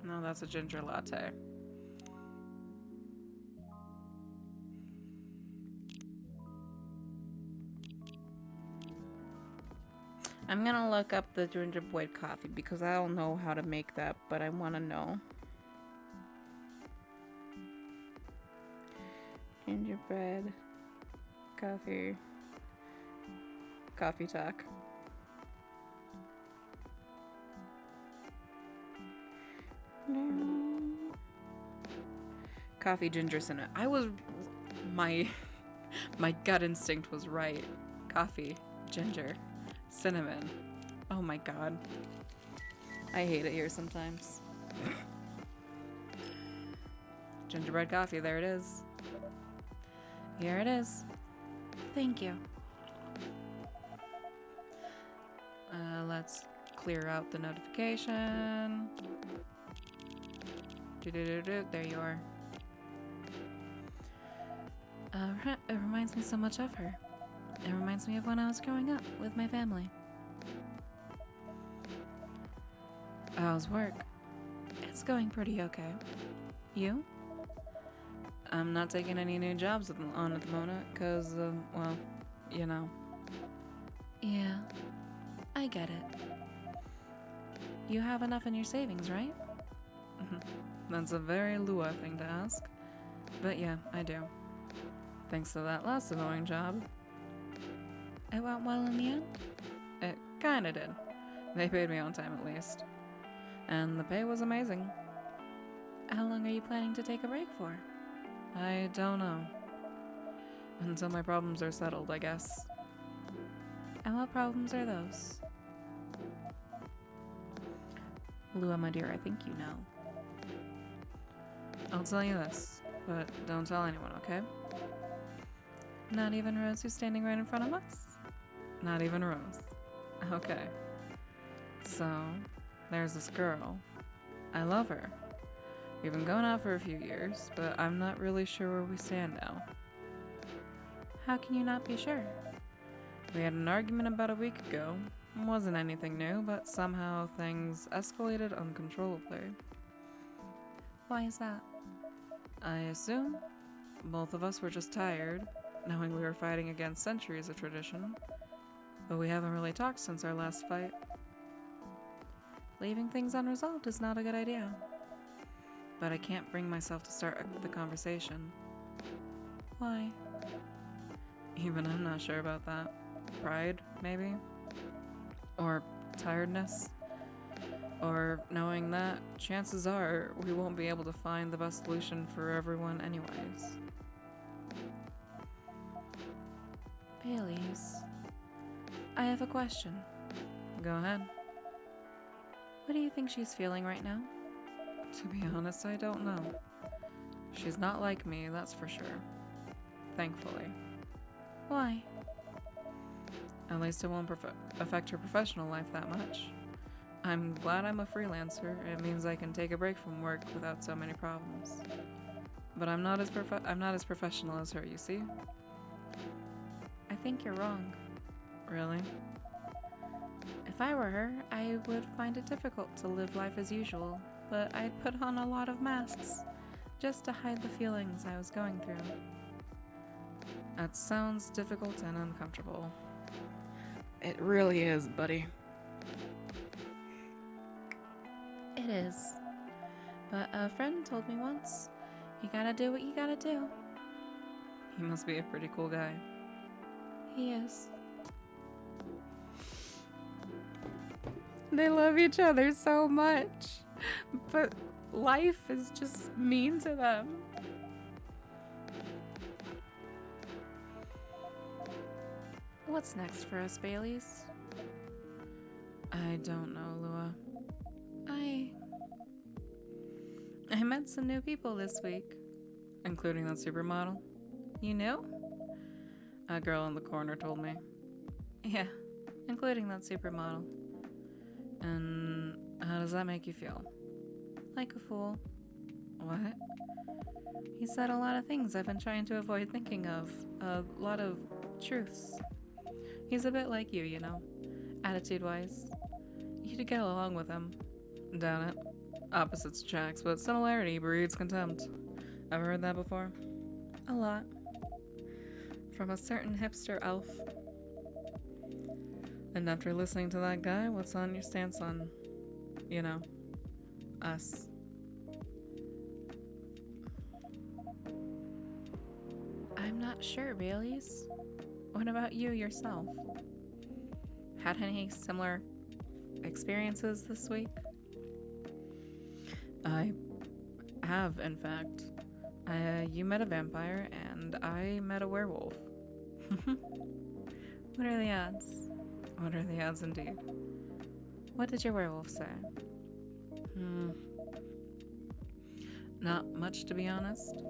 No, that's a ginger latte. I'm gonna look up the gingerbread coffee because I don't know how to make that, but I want to know. Gingerbread coffee talk. No. Coffee, ginger, cinnamon. My gut instinct was right. Coffee, ginger, cinnamon. Oh my god. I hate it here sometimes. Gingerbread coffee, there it is. Here it is. Thank you. Let's clear out the notification. There you are. It reminds me so much of her. It reminds me of when I was growing up with my family. How's work? It's going pretty okay. You? I'm not taking any new jobs on at the moment because, well, you know. Yeah, I get it. You have enough in your savings, right? That's a very Lua thing to ask. But yeah, I do. Thanks to that last annoying job. It went well in the end? It kinda did. They paid me on time at least. And the pay was amazing. How long are you planning to take a break for? I don't know. Until my problems are settled, I guess. And what problems are those? Lua, my dear, I think you know. I'll tell you this, but don't tell anyone, okay? Not even Rose, who's standing right in front of us? Not even Rose. Okay. So, there's this girl. I love her. We've been going out for a few years, but I'm not really sure where we stand now. How can you not be sure? We had an argument about a week ago. Wasn't anything new, but somehow things escalated uncontrollably. Why is that? I assume both of us were just tired, knowing we were fighting against centuries of tradition, but we haven't really talked since our last fight. Leaving things unresolved is not a good idea. But I can't bring myself to start the conversation. Why? Even I'm not sure about that. Pride, maybe? Or tiredness? Or knowing that chances are we won't be able to find the best solution for everyone anyways. Baileys, I have a question. Go ahead. What do you think she's feeling right now? To be honest, I don't know. She's not like me, that's for sure. Thankfully. Why? At least it won't affect her professional life that much. I'm glad I'm a freelancer. It means I can take a break from work without so many problems. But I'm not as professional as her, you see? I think you're wrong. Really? If I were her, I would find it difficult to live life as usual, but I'd put on a lot of masks just to hide the feelings I was going through. That sounds difficult and uncomfortable. It really is, buddy. It is. But a friend told me once, you gotta do what you gotta do. He must be a pretty cool guy. He is. They love each other so much, but life is just mean to them. What's next for us, Baileys? I don't know, Lua. I met some new people this week, including that supermodel. You knew? A girl in the corner told me. Yeah, including that supermodel. And how does that make you feel? Like a fool. What? He said a lot of things I've been trying to avoid thinking of. A lot of truths. He's a bit like you, you know, attitude-wise. You'd get along with him. Doubt it. Opposites attracts, but similarity breeds contempt. Ever heard that before? A lot. From a certain hipster elf. And after listening to that guy, what's on your stance on, you know, us? I'm not sure, Baileys. What about you yourself? Had any similar experiences this week? I have, in fact. You met a vampire, and I met a werewolf. What are the odds? What are the odds indeed? What did your werewolf say? Not much, to be honest,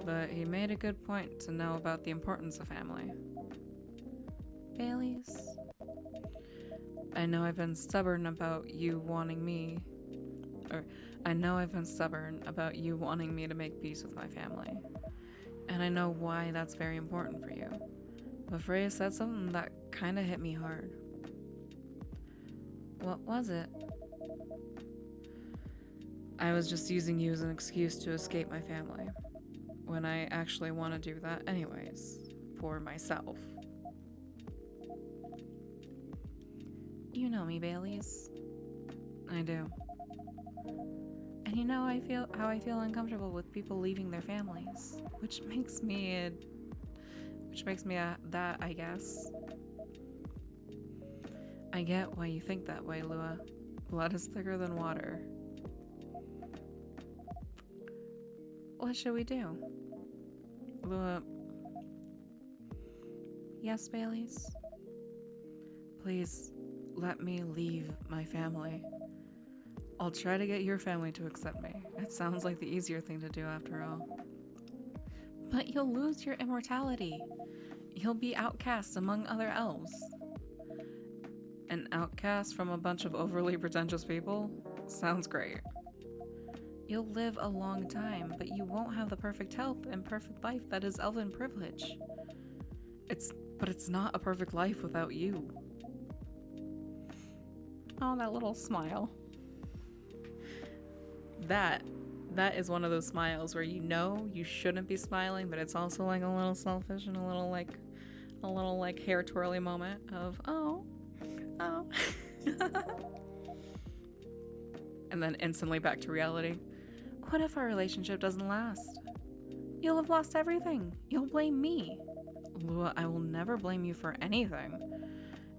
but he made a good point to know about the importance of family. Baileys, I know I've been stubborn about you wanting me, or I know I've been stubborn about you wanting me to make peace with my family. And I know why that's very important for you. But Freya said something that kind of hit me hard. What was it? I was just using you as an excuse to escape my family, when I actually want to do that anyways, for myself. You know me, Baileys. I do. And you know how I feel uncomfortable with people leaving their families, which makes me that, I guess. I get why you think that way, Lua. Blood is thicker than water. What should we do? Lua. Yes, Baileys? Please, let me leave my family. I'll try to get your family to accept me. It sounds like the easier thing to do after all. But you'll lose your immortality. You'll be outcast among other elves. An outcast from a bunch of overly pretentious people? Sounds great. You'll live a long time, but you won't have the perfect health and perfect life that is elven privilege. But it's not a perfect life without you. Oh, that little smile. That is one of those smiles where you know you shouldn't be smiling, but it's also like a little selfish and a little like hair twirly moment of oh. And then instantly back to reality. What if our relationship doesn't last? You'll have lost everything. You'll blame me. Lua, I will never blame you for anything.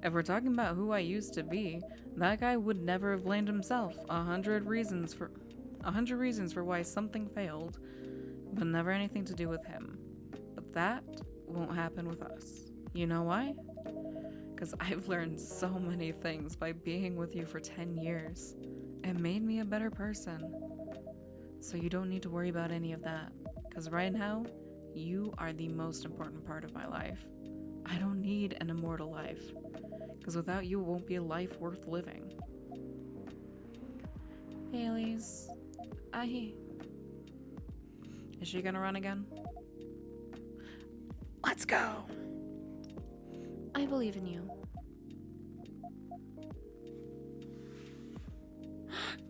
If we're talking about who I used to be, that guy would never have blamed himself. 100 reasons for why something failed, but never anything to do with him. But that won't happen with us. You know why? Because I've learned so many things by being with you for 10 years. It made me a better person. So you don't need to worry about any of that. Because right now, you are the most important part of my life. I don't need an immortal life. Because without you, it won't be a life worth living. Baileys, is she gonna run again? Let's go! I believe in you.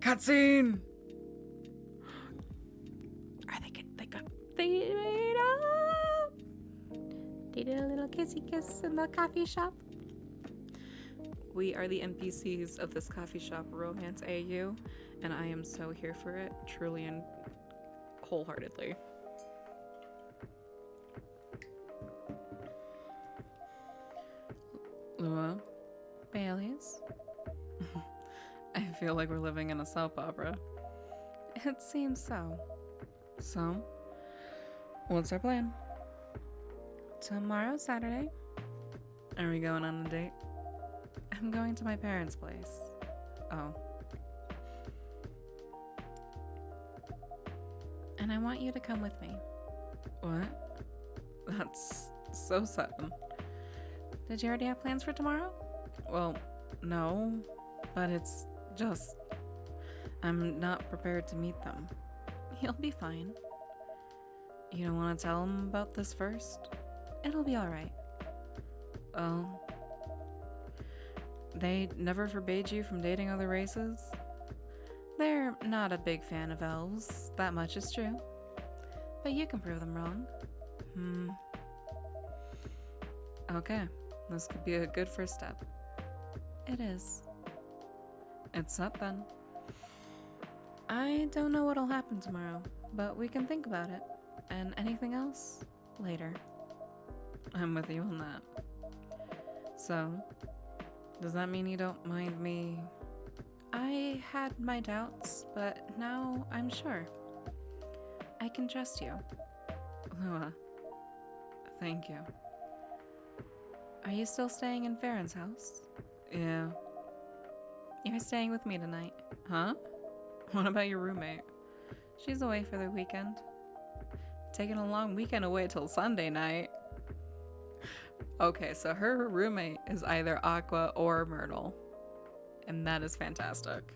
Cutscene! They made up! They did a little kissy kiss in the coffee shop. We are the NPCs of this coffee shop, Romance AU, and I am so here for it, truly and wholeheartedly. Lua, Baileys. I feel like we're living in a soap opera. It seems so. So, what's our plan? Tomorrow's Saturday. Are we going on a date? I'm going to my parents' place. Oh. And I want you to come with me. What? That's so sudden. Did you already have plans for tomorrow? Well, no, but it's just... I'm not prepared to meet them. You'll be fine. You don't want to tell them about this first? It'll be alright. Oh. They never forbade you from dating other races? They're not a big fan of elves, that much is true. But you can prove them wrong. Okay, this could be a good first step. It is. It's up then. I don't know what'll happen tomorrow, but we can think about it. And anything else, later. I'm with you on that. So, does that mean you don't mind me? I had my doubts, but now I'm sure. I can trust you. Lua, thank you. Are you still staying in Farron's house? Yeah. You're staying with me tonight. Huh? What about your roommate? She's away for the weekend. Taking a long weekend away till Sunday night. Okay, so her roommate is either Aqua or Myrtle. And that is fantastic.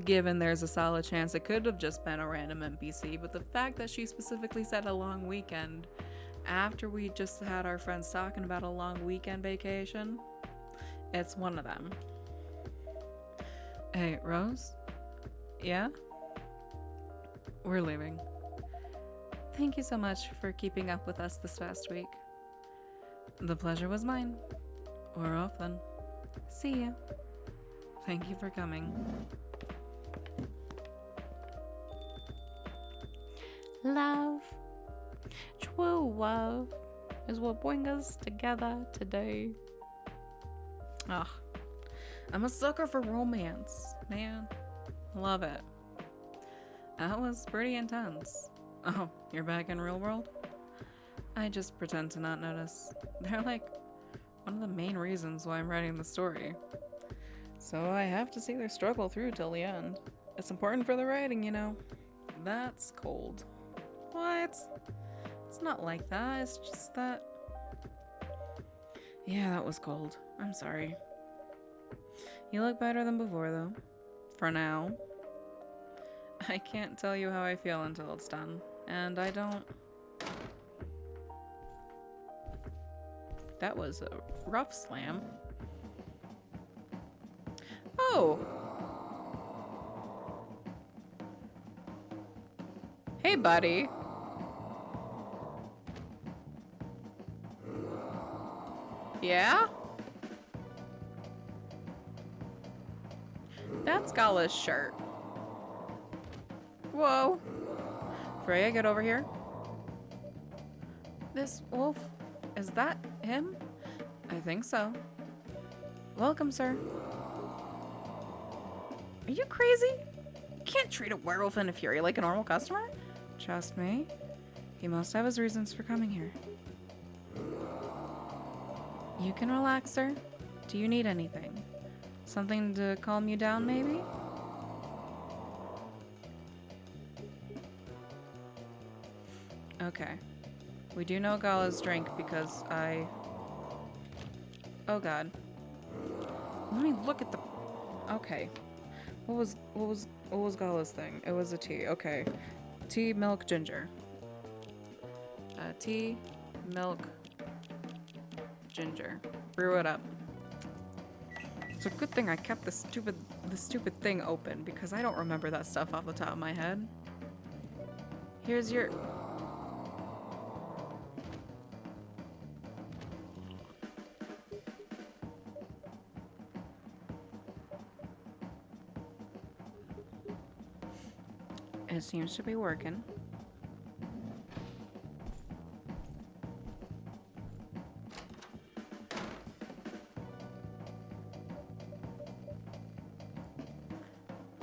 Given there's a solid chance it could have just been a random NPC, but the fact that she specifically said a long weekend after we just had our friends talking about a long weekend vacation, it's one of them. Hey, Rose? Yeah? We're leaving. Thank you so much for keeping up with us this past week. The pleasure was mine. We're off then. See you. Thank you for coming. Love, true love, is what brings us together today. Ugh. I'm a sucker for romance, man. Love it. That was pretty intense. Oh, you're back in real world? I just pretend to not notice. They're like one of the main reasons why I'm writing the story. So I have to see their struggle through till the end. It's important for the writing, you know. That's cold. What? It's not like that, it's just that... Yeah, that was cold. I'm sorry. You look better than before, though. For now. I can't tell you how I feel until it's done. And I don't... That was a rough slam. Oh! Hey, buddy. Yeah? That's Gala's shirt. Whoa. Freya, get over here. This wolf, is that him? I think so. Welcome, sir. Are you crazy? You can't treat a werewolf in a fury like a normal customer. Trust me. He must have his reasons for coming here. You can relax, sir. Do you need anything? Something to calm you down, maybe? Okay. We do know Gala's drink because I... Oh god. Let me look at the... Okay. What was Gala's thing? It was a tea. Okay. Tea, milk, ginger. Tea, milk, ginger. Brew it up. It's a good thing I kept the stupid thing open because I don't remember that stuff off the top of my head. Here's your... It seems to be working.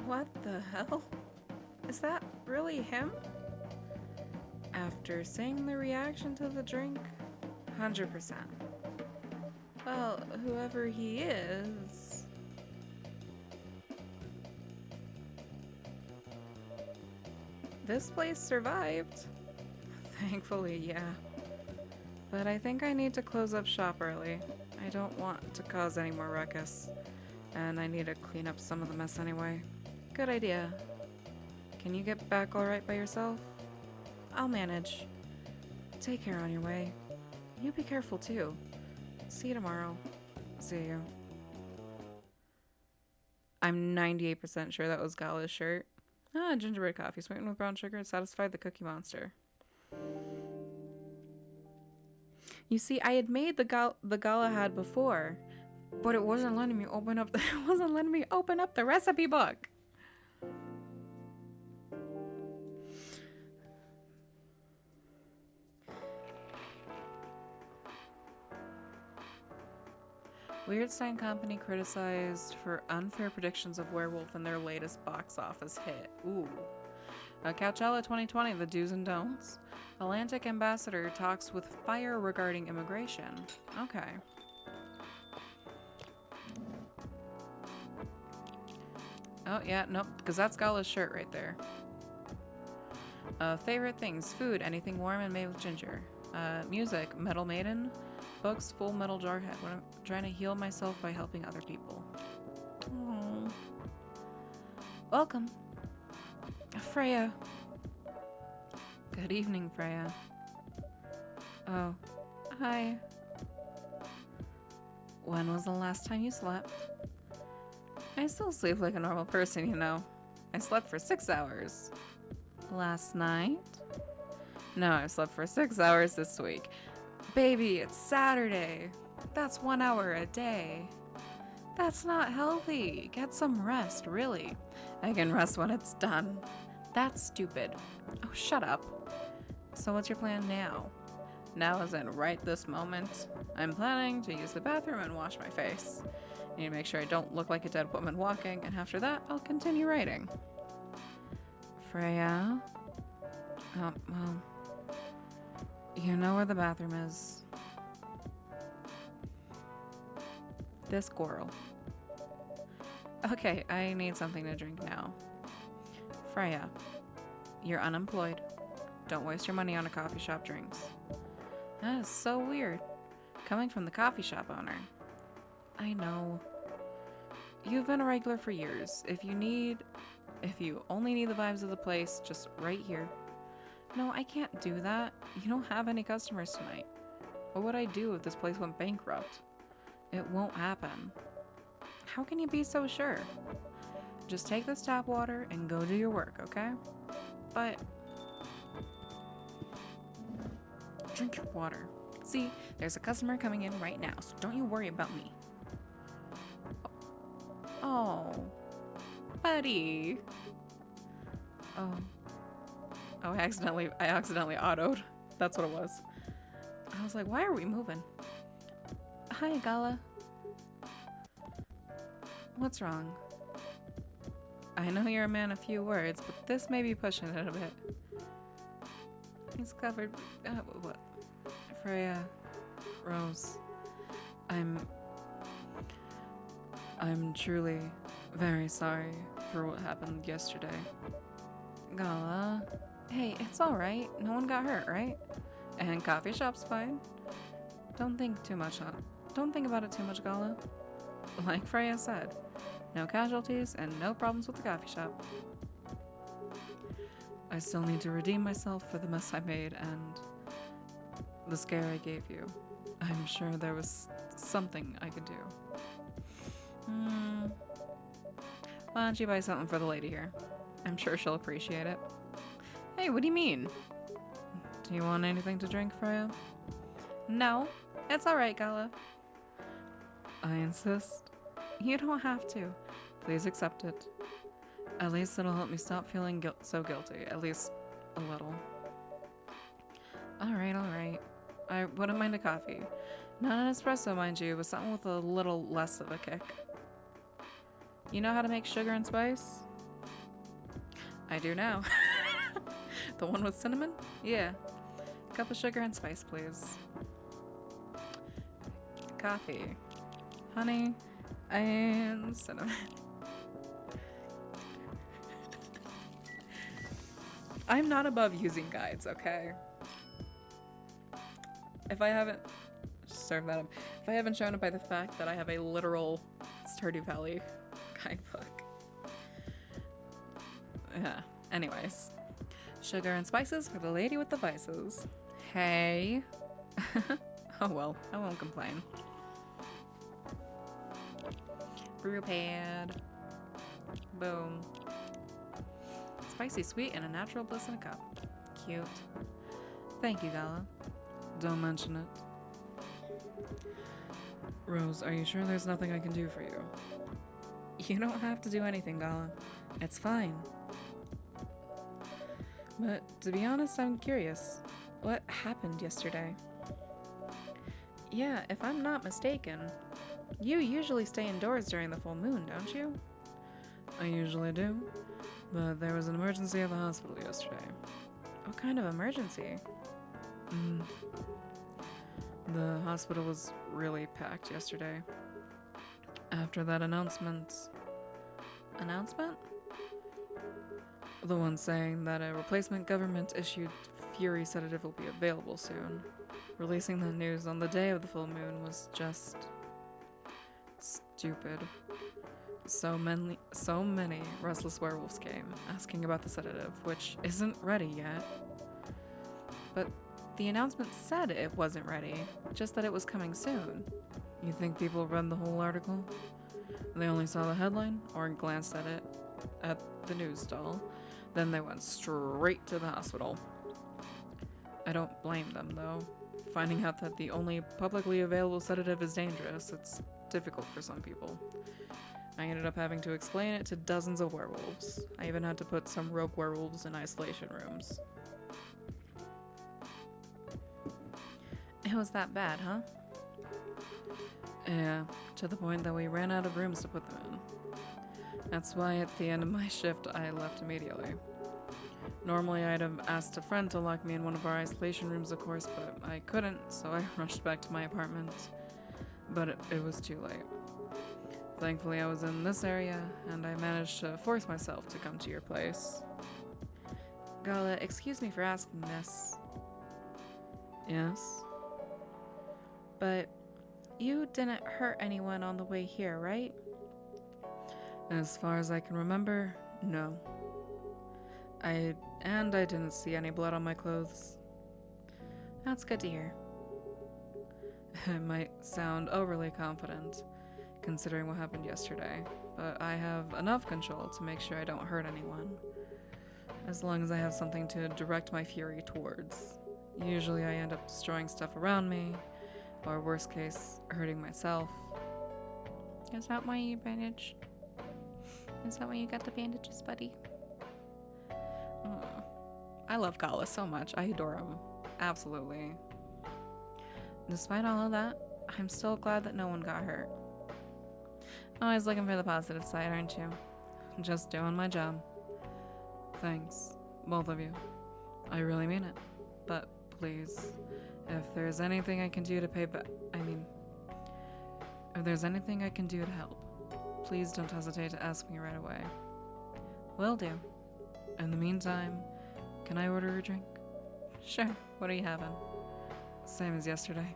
What the hell? Is that really him? After seeing the reaction to the drink, 100%. Well, whoever he is... This place survived. Thankfully, yeah. But I think I need to close up shop early. I don't want to cause any more ruckus. And I need to clean up some of the mess anyway. Good idea. Can you get back alright by yourself? I'll manage. Take care on your way. You be careful too. See you tomorrow. See you. I'm 98% sure that was Gala's shirt. Ah, gingerbread coffee sweetened with brown sugar satisfied the cookie monster. You see, I had made the Galahad before, but it wasn't letting me open up the recipe book. Weirdstein Company criticized for unfair predictions of werewolf in their latest box office hit. Ooh. Coachella 2020, the do's and don'ts. Atlantic ambassador talks with fire regarding immigration. Okay. Oh, yeah, nope, because that's Gala's shirt right there. Favorite things, food, anything warm and made with ginger. Music, Metal Maiden. Book's Full Metal Jarhead when I'm trying to heal myself by helping other people. Oh. Welcome. Freya. Good evening, Freya. Oh. Hi. When was the last time you slept? I still sleep like a normal person, you know. I slept for 6 hours. Last night? No, I slept for 6 hours this week. Baby, it's Saturday. That's 1 hour a day. That's not healthy. Get some rest, really. I can rest when it's done. That's stupid. Oh, shut up. So what's your plan now? Now as in right this moment. I'm planning to use the bathroom and wash my face. I need to make sure I don't look like a dead woman walking, and after that, I'll continue writing. Freya? Well, you know where the bathroom is. This squirrel. Okay, I need something to drink now. Freya, you're unemployed. Don't waste your money on a coffee shop drinks. That is so weird. Coming from the coffee shop owner. I know. You've been a regular for years. If you only need the vibes of the place, just right here. No, I can't do that. You don't have any customers tonight. What would I do if this place went bankrupt? It won't happen. How can you be so sure? Just take this tap water and go do your work, okay? But drink your water. See, there's a customer coming in right now, so don't you worry about me. Oh, buddy. Oh, I accidentally autoed. That's what it was. I was like, why are we moving? Hi, Gala. What's wrong? I know you're a man of few words, but this may be pushing it a bit. He's covered. What? Freya, Rose, I'm truly very sorry for what happened yesterday. Gala, hey, it's all right. No one got hurt, right? And coffee shop's fine. Don't think about it too much, Gala. Like Freya said, no casualties and no problems with the coffee shop. I still need to redeem myself for the mess I made and the scare I gave you. I'm sure there was something I could do. Why don't you buy something for the lady here? I'm sure she'll appreciate it. Hey, what do you mean? Do you want anything to drink, Freya? No, it's alright, Gala. I insist. You don't have to. Please accept it. At least it'll help me stop feeling so guilty. At least a little. Alright. I wouldn't mind a coffee. Not an espresso, mind you, but something with a little less of a kick. You know how to make sugar and spice? I do now. The one with cinnamon? Yeah. Cup of sugar and spice, please. Coffee. Honey and cinnamon. I'm not above using guides, okay? If I haven't shown it by the fact that I have a literal Stardew Valley guidebook. Yeah, anyways. Sugar and spices for the lady with the vices. Hey. Oh well, I won't complain. Brew pad. Boom. Spicy sweet and a natural bliss in a cup. Cute. Thank you, Gala. Don't mention it. Rose, are you sure there's nothing I can do for you? You don't have to do anything, Gala. It's fine. But to be honest, I'm curious. What happened yesterday? Yeah, if I'm not mistaken, you usually stay indoors during the full moon, don't you? I usually do, but there was an emergency at the hospital yesterday. What kind of emergency? The hospital was really packed yesterday. After that announcement? Announcement? The one saying that a replacement government-issued Fury sedative will be available soon. Releasing the news on the day of the full moon was just stupid. So many restless werewolves came, asking about the sedative, which isn't ready yet. But the announcement said it wasn't ready, just that it was coming soon. You think people read the whole article? They only saw the headline or glanced at it at the news stall. Then they went straight to the hospital. I don't blame them, though. Finding out that the only publicly available sedative is dangerous, it's difficult for some people. I ended up having to explain it to dozens of werewolves. I even had to put some rogue werewolves in isolation rooms. It was that bad, huh? Yeah, to the point that we ran out of rooms to put them in. That's why at the end of my shift, I left immediately. Normally, I'd have asked a friend to lock me in one of our isolation rooms, of course, but I couldn't, so I rushed back to my apartment. But it was too late. Thankfully, I was in this area, and I managed to force myself to come to your place. Gala, excuse me for asking this. Yes? But you didn't hurt anyone on the way here, right? As far as I can remember, no. I didn't see any blood on my clothes. That's good to hear. It might sound overly confident, considering what happened yesterday, but I have enough control to make sure I don't hurt anyone. As long as I have something to direct my fury towards. Usually I end up destroying stuff around me, or worst case, hurting myself. Is that why you bandaged? Is that why you got the bandages, buddy? I love Gala so much. I adore him. Absolutely. Despite all of that, I'm still glad that no one got hurt. Always looking for the positive side, aren't you? Just doing my job. Thanks, both of you. I really mean it. But please, if there's anything I can do to pay back, if there's anything I can do to help, please don't hesitate to ask me right away. Will do. In the meantime, can I order a drink? Sure. What are you having? Same as yesterday.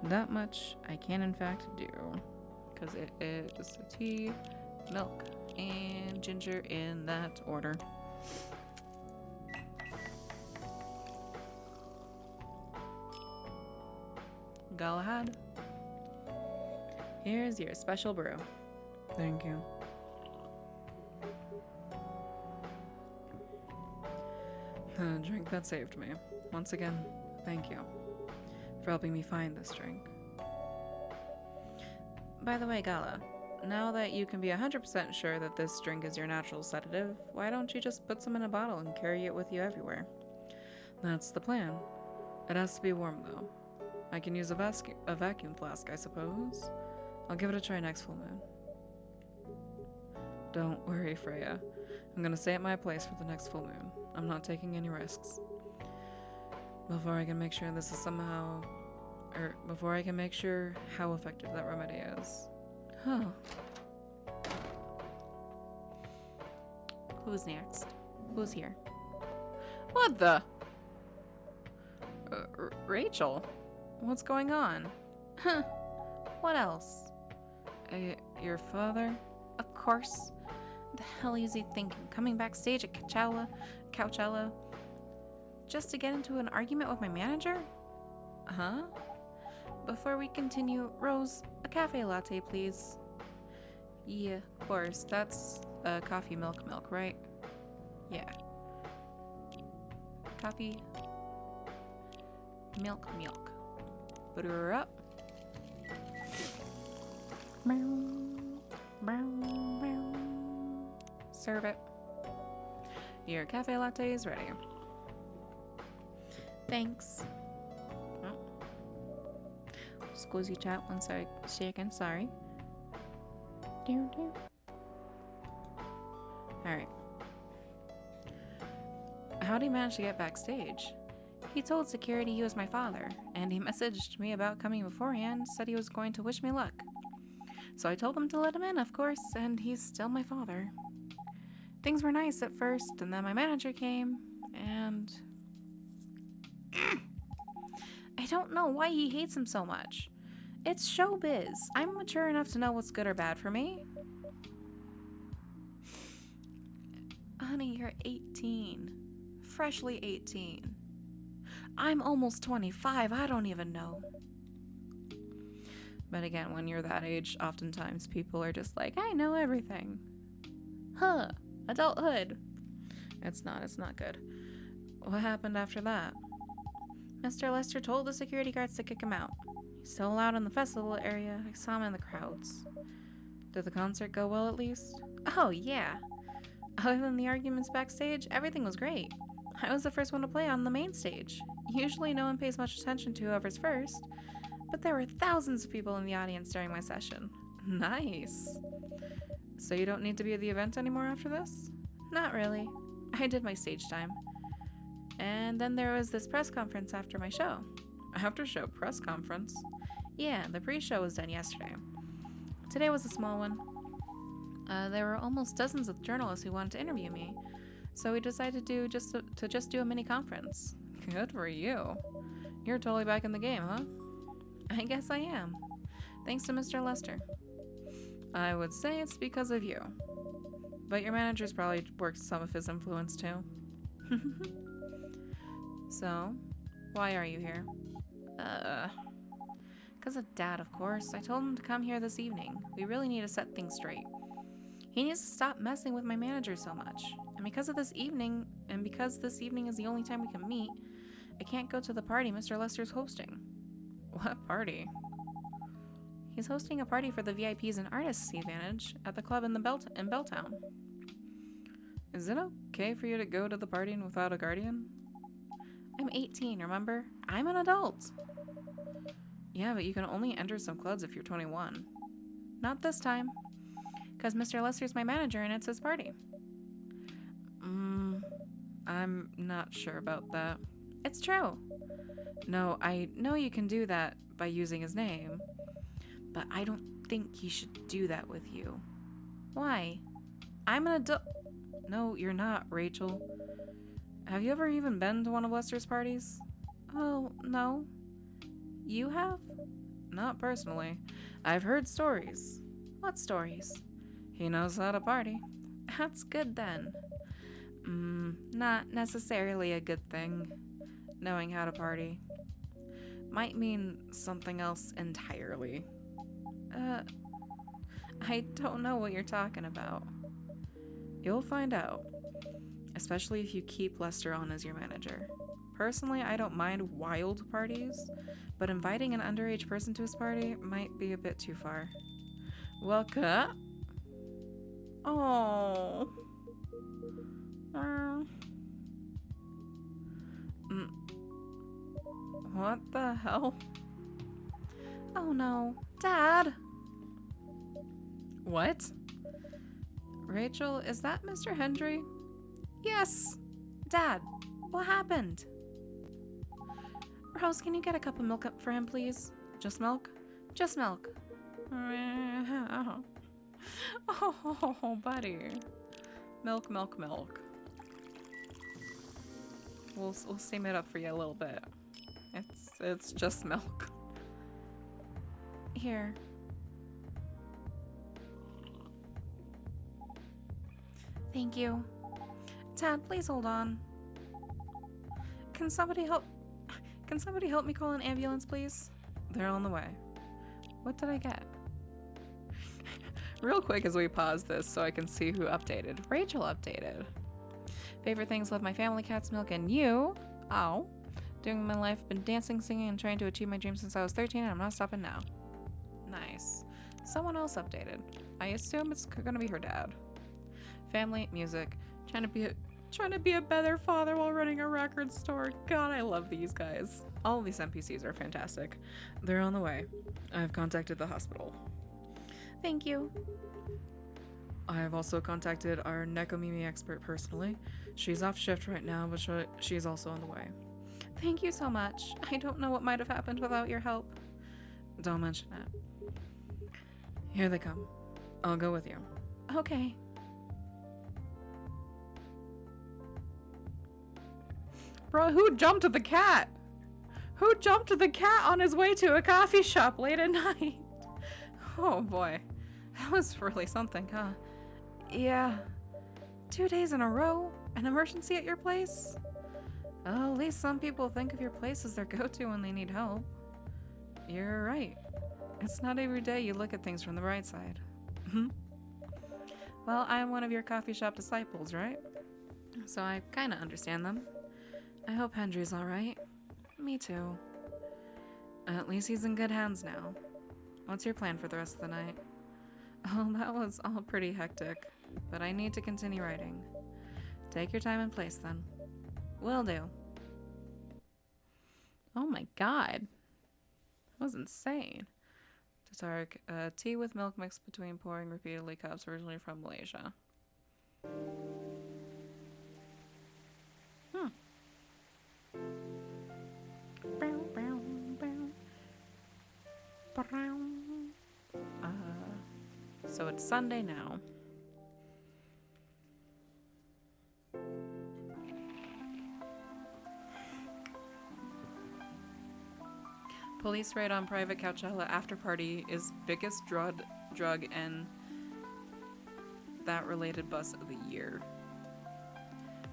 That much I can in fact do, because it is tea, milk, and ginger in that order. Go ahead. Here's your special brew. Thank you. A drink that saved me. Once again, thank you for helping me find this drink. By the way, Gala, now that you can be 100% sure that this drink is your natural sedative, why don't you just put some in a bottle and carry it with you everywhere? That's the plan. It has to be warm, though. I can use a vacuum flask, I suppose. I'll give it a try next full moon. Don't worry, Freya. I'm gonna stay at my place for the next full moon. I'm not taking any risks. Before I can make sure how effective that remedy is. Huh. Who's next? Who's here? What the? Rachel? What's going on? Huh. What else? Your father? Of course. The hell is he thinking? Coming backstage at Coachella? Just to get into an argument with my manager? Huh? Before we continue, Rose, a cafe latte, please. Yeah, of course. That's coffee milk, right? Yeah. Coffee, milk. Put her up. Serve it. Your cafe latte is ready. Thanks. Oh. Scusi chat, 1 second, sorry. Alright. How'd he manage to get backstage? He told security he was my father, and he messaged me about coming beforehand, said he was going to wish me luck. So I told him to let him in, of course, and he's still my father. Things were nice at first, and then my manager came, and don't know why he hates him so much. It's showbiz. I'm mature enough to know what's good or bad for me. Honey, you're 18. Freshly 18. I'm almost 25. I don't even know. But again, when you're that age, oftentimes people are just like, I know everything. Huh. Adulthood. It's not good. What happened after that? Mr. Lester told the security guards to kick him out. He's still allowed in the festival area. I saw him in the crowds. Did the concert go well at least? Oh, yeah. Other than the arguments backstage, everything was great. I was the first one to play on the main stage. Usually no one pays much attention to whoever's first, but there were thousands of people in the audience during my session. Nice. So you don't need to be at the event anymore after this? Not really. I did my stage time. And then there was this press conference after my show. After show press conference? Yeah, the pre-show was done yesterday. Today was a small one. There were almost dozens of journalists who wanted to interview me, so we decided to just do a mini conference. Good for you. You're totally back in the game, huh? I guess I am. Thanks to Mr. Lester. I would say it's because of you. But your manager's probably worked some of his influence too. So, why are you here? 'Cause of Dad, of course. I told him to come here this evening. We really need to set things straight. He needs to stop messing with my manager so much. And because this evening is the only time we can meet, I can't go to the party Mr. Lester's hosting. What party? He's hosting a party for the VIPs and artists, see Vantage, at the club in Belltown. Is it okay for you to go to the party without a guardian? I'm 18, remember? I'm an adult. Yeah, but you can only enter some clubs if you're 21. Not this time. Because Mr. Lester's my manager and it's his party. I'm not sure about that. It's true. No, I know you can do that by using his name, but I don't think he should do that with you. Why? I'm an adult. No, you're not, Rachel. Have you ever even been to one of Lester's parties? Oh, no. You have? Not personally. I've heard stories. What stories? He knows how to party. That's good then. Not necessarily a good thing. Knowing how to party might mean something else entirely. I don't know what you're talking about. You'll find out. Especially if you keep Lester on as your manager. Personally, I don't mind wild parties, but inviting an underage person to his party might be a bit too far. Welcome. Oh. What the hell? Oh no. Dad! What? Rachel, is that Mr. Hendry? Yes! Dad, what happened? Rose, can you get a cup of milk up for him, please? Just milk? Just milk. Oh, buddy. Milk, milk, milk. We'll steam it up for you a little bit. It's just milk. Here. Thank you. Dad, please hold on. Can somebody help me call an ambulance, please? They're on the way. What did I get? Real quick as we pause this so I can see who updated. Rachel updated. Favorite things: love my family, cats, milk, and you. Ow. Doing my life, been dancing, singing, and trying to achieve my dreams since I was 13, and I'm not stopping now. Nice. Someone else updated. I assume it's gonna be her dad. Family, music, trying to be a better father while running a record store. God, I love these guys. All of these NPCs are fantastic. They're on the way. I've contacted the hospital. Thank you. I have also contacted our Nekomimi expert personally. She's off shift right now, but she's also on the way. Thank you so much. I don't know what might have happened without your help. Don't mention it. Here they come. I'll go with you. Okay. Bro, who jumped at the cat? Who jumped the cat on his way to a coffee shop late at night? Oh boy. That was really something, huh? Yeah. 2 days in a row? An emergency at your place? Well, at least some people think of your place as their go-to when they need help. You're right. It's not every day you look at things from the bright side. Well, I'm one of your coffee shop disciples, right? So I kinda understand them. I hope Hendry's alright. Me too. At least he's in good hands now. What's your plan for the rest of the night? Oh, that was all pretty hectic, but I need to continue writing. Take your time and place then. Will do. Oh my god. That was insane. Tatark, tea with milk mixed between pouring repeatedly, cups originally from Malaysia. So it's Sunday now. Police raid on private Coachella after party is biggest drug and that related bus of the year.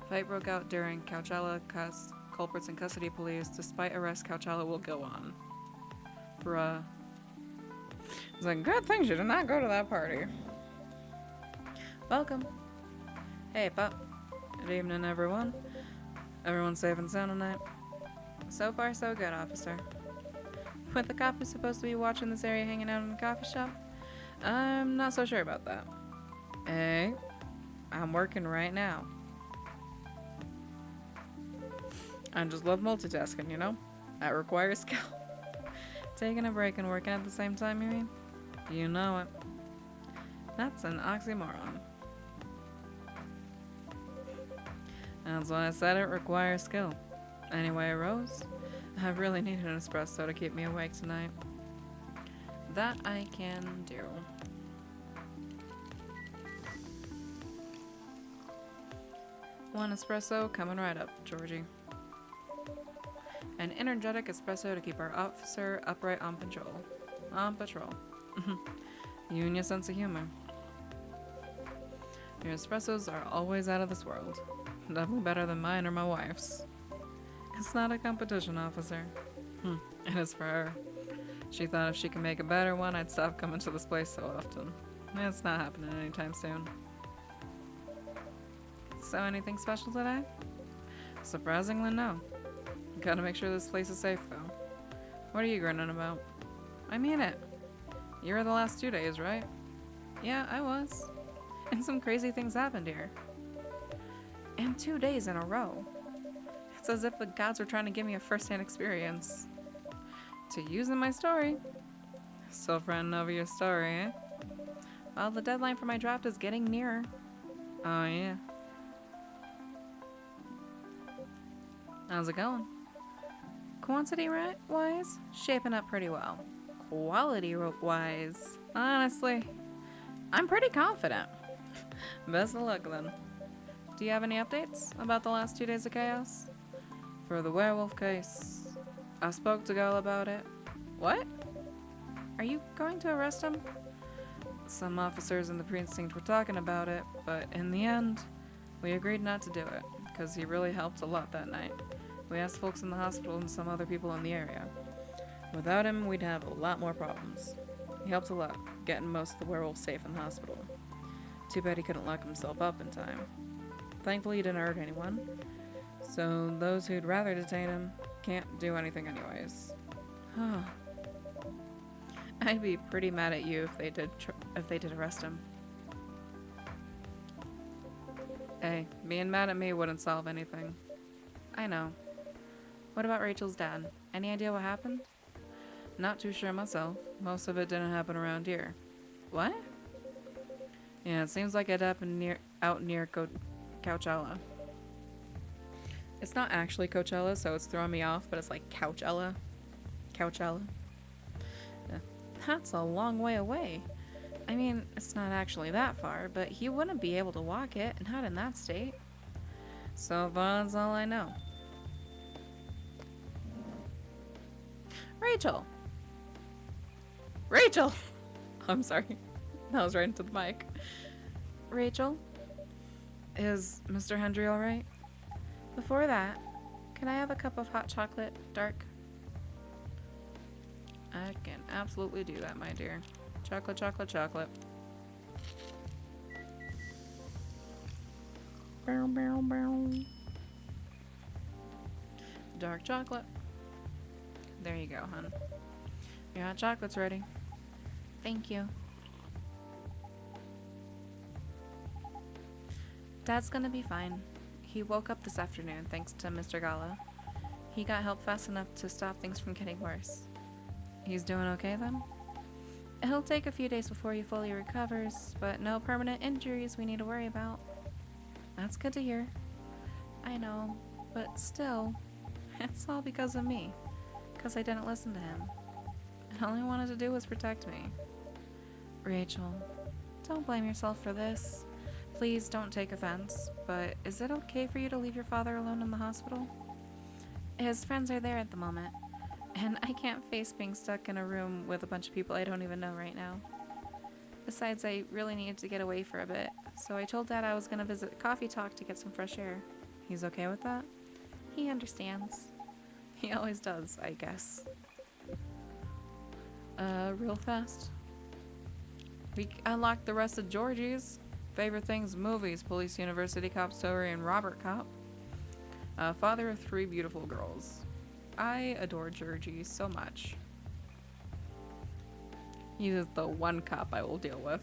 Fight broke out during Coachella. Culprits in custody. Police. Despite arrest, Coachella will go on. Bruh. It's a good thing she did not go to that party. Welcome. Hey, Pop. Good evening, everyone. Everyone safe and sound tonight? So far, so good, officer. With the cop who's supposed to be watching this area hanging out in the coffee shop? I'm not so sure about that. Hey, I'm working right now. I just love multitasking, you know? That requires skill. Taking a break and working at the same time, you mean? You know it. That's an oxymoron. That's why I said it requires skill. Anyway, Rose, I really need an espresso to keep me awake tonight. That I can do. One espresso coming right up, Georgie. An energetic espresso to keep our officer upright on patrol. On patrol. You and your sense of humor. Your espressos are always out of this world. Definitely better than mine or my wife's. It's not a competition, officer. It is for her. She thought if she could make a better one, I'd stop coming to this place so often. It's not happening anytime soon. So anything special today? Surprisingly, no. Gotta make sure this place is safe, though. What are you grinning about? I mean it. You were the last 2 days, right? Yeah, I was. And some crazy things happened here. And 2 days in a row. It's as if the gods were trying to give me a first-hand experience. To use in my story. Still fretting over your story, eh? Well, the deadline for my draft is getting nearer. Oh, yeah. How's it going? Quantity-wise, shaping up pretty well. Quality-wise, honestly, I'm pretty confident. Best of luck, then. Do you have any updates about the last 2 days of chaos? For the werewolf case, I spoke to Gal about it. What? Are you going to arrest him? Some officers in the precinct were talking about it, but in the end, we agreed not to do it, because he really helped a lot that night. We asked folks in the hospital and some other people in the area. Without him, we'd have a lot more problems. He helped a lot, getting most of the werewolves safe in the hospital. Too bad he couldn't lock himself up in time. Thankfully, he didn't hurt anyone. So those who'd rather detain him can't do anything anyways. I'd be pretty mad at you if they did arrest him. Hey, being mad at me wouldn't solve anything. I know. What about Rachel's dad? Any idea what happened? Not too sure myself. Most of it didn't happen around here. What? Yeah, it seems like it happened out near Coachella. It's not actually Coachella, so it's throwing me off, but it's like Couchella. Couchella. Yeah. That's a long way away. I mean, it's not actually that far, but he wouldn't be able to walk it, not in that state. So far, that's all I know. Rachel! Rachel! I'm sorry. That was right into the mic. Rachel? Is Mr. Hendry alright? Before that, can I have a cup of hot chocolate, dark? I can absolutely do that, my dear. Chocolate, chocolate, chocolate. Bow, bow, bow. Dark chocolate. There you go, hon. Your hot chocolate's ready. Thank you. Dad's gonna be fine. He woke up this afternoon thanks to Mr. Gala. He got help fast enough to stop things from getting worse. He's doing okay then? It'll take a few days before he fully recovers, but no permanent injuries we need to worry about. That's good to hear. I know, but still, it's all because of me. Because I didn't listen to him. And all he wanted to do was protect me. Rachel, don't blame yourself for this. Please don't take offense, but is it okay for you to leave your father alone in the hospital? His friends are there at the moment, and I can't face being stuck in a room with a bunch of people I don't even know right now. Besides, I really needed to get away for a bit, so I told Dad I was going to visit Coffee Talk to get some fresh air. He's okay with that? He understands. He always does, I guess. Real fast. We unlocked the rest of Georgie's. Favorite things: movies, police, university cop, story, and Robert cop. Father of 3 beautiful girls. I adore Georgie so much. He is the one cop I will deal with.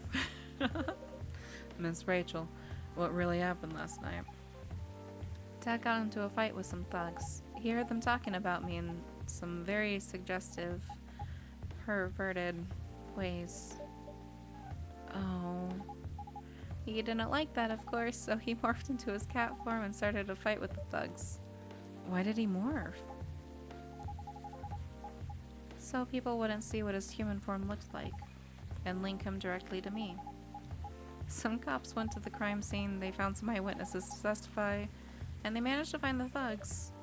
Miss Rachel, what really happened last night? Dad got into a fight with some thugs. He heard them talking about me in some very suggestive, perverted ways. Oh. He didn't like that, of course, so he morphed into his cat form and started a fight with the thugs. Why did he morph? So people wouldn't see what his human form looked like, and link him directly to me. Some cops went to the crime scene, they found some eyewitnesses to testify, and they managed to find the thugs.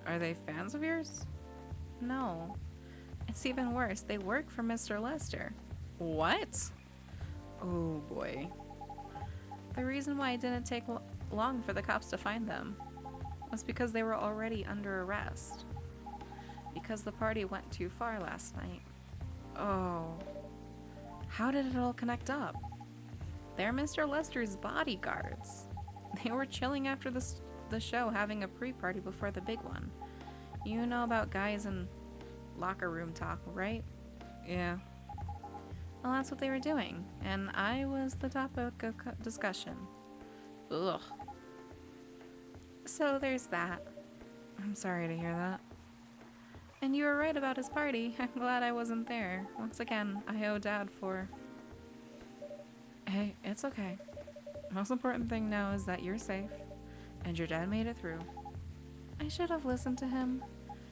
Are they fans of yours? No. It's even worse, they work for Mr. Lester. What? Oh boy. The reason why it didn't take long for the cops to find them was because they were already under arrest. Because the party went too far last night. Oh. How did it all connect up? They're Mr. Lester's bodyguards. They were chilling after the show, having a pre-party before the big one. You know about guys in locker room talk, right? Yeah. Well, that's what they were doing, and I was the topic of discussion. Ugh. So there's that. I'm sorry to hear that. And you were right about his party. I'm glad I wasn't there. Once again, I owe Dad for... Hey, it's okay. The most important thing now is that you're safe, and your dad made it through. I should have listened to him.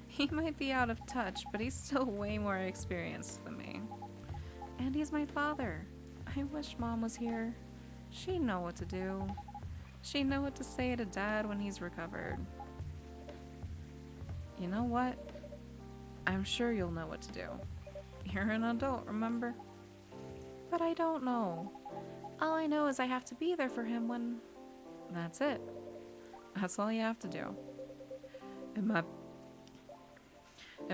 He might be out of touch, but he's still way more experienced than me. And he's my father. I wish Mom was here. She'd know what to do. She'd know what to say to Dad when he's recovered. You know what? I'm sure you'll know what to do. You're an adult, remember? But I don't know. All I know is I have to be there for him when... That's it. That's all you have to do. It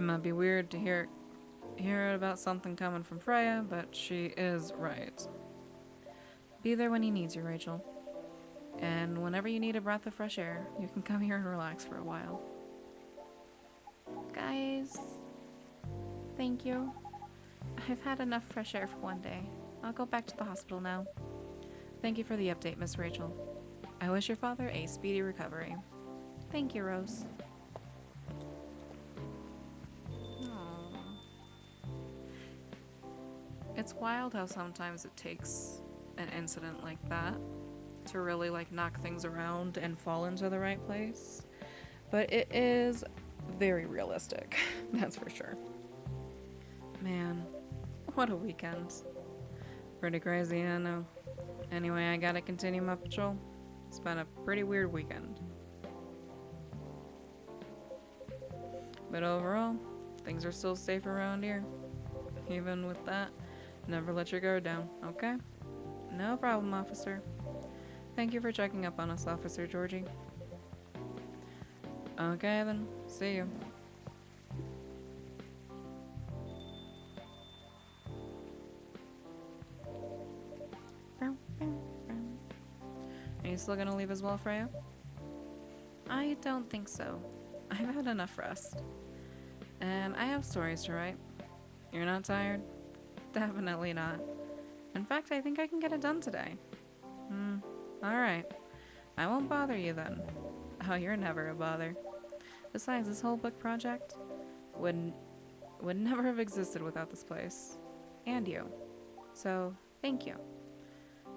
might be weird to hear about something coming from Freya, but she is right. Be there when he needs you, Rachel. And whenever you need a breath of fresh air, you can come here and relax for a while. Guys, thank you. I've had enough fresh air for one day. I'll go back to the hospital now. Thank you for the update, Miss Rachel. I wish your father a speedy recovery. Thank you, Rose. It's wild how sometimes it takes an incident like that to really knock things around and fall into the right place. But it is very realistic, that's for sure. Man, what a weekend. Pretty crazy, I know. Anyway, I gotta continue my patrol. It's been a pretty weird weekend. But overall, things are still safe around here. Even with that, never let your guard down, okay? No problem, officer. Thank you for checking up on us, Officer Georgie. Okay then, see you. Are you still gonna leave as well, Freya? I don't think so. I've had enough rest. And I have stories to write. You're not tired? Definitely not. In fact, I think I can get it done today. Alright. I won't bother you then. Oh, you're never a bother. Besides, this whole book project would never have existed without this place. And you. So, thank you.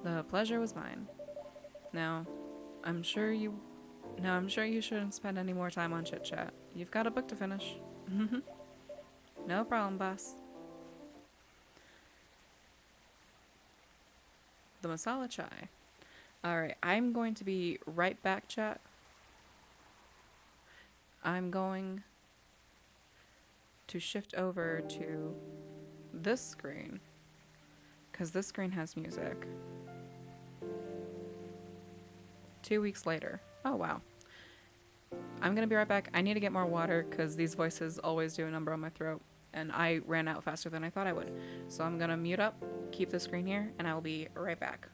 The pleasure was mine. Now, I'm sure you shouldn't spend any more time on chit-chat. You've got a book to finish. No problem, boss. The masala chai. Alright, I'm going to be right back, chat. I'm going to shift over to this screen, because this screen has music. 2 weeks later. Oh, wow. I'm gonna be right back. I need to get more water, because these voices always do a number on my throat, and I ran out faster than I thought I would. So I'm gonna mute up, keep the screen here, and I will be right back.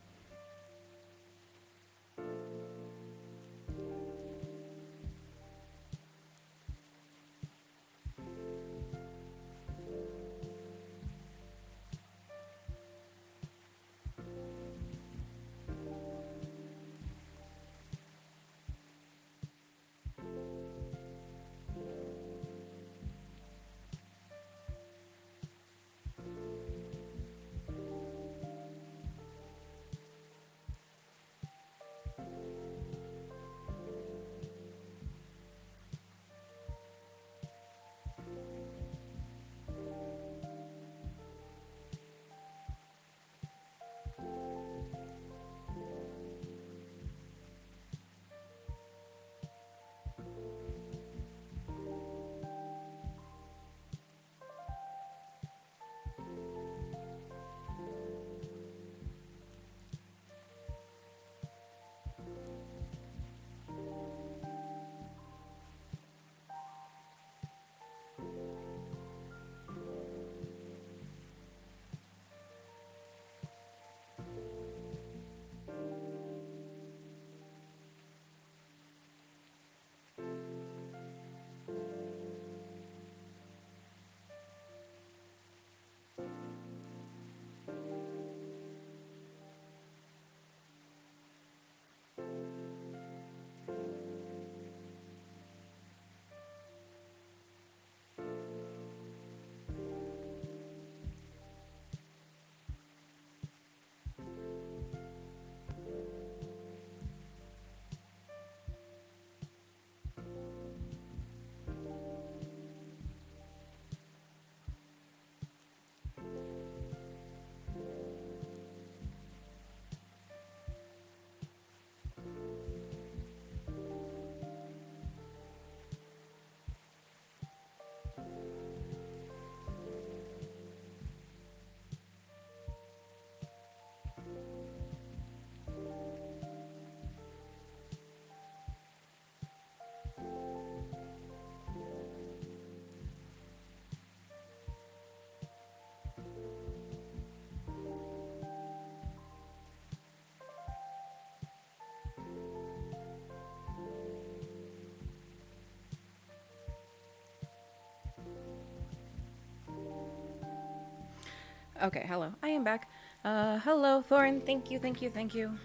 Okay, hello. I am back. Hello, Thorin. Thank you, thank you, thank you.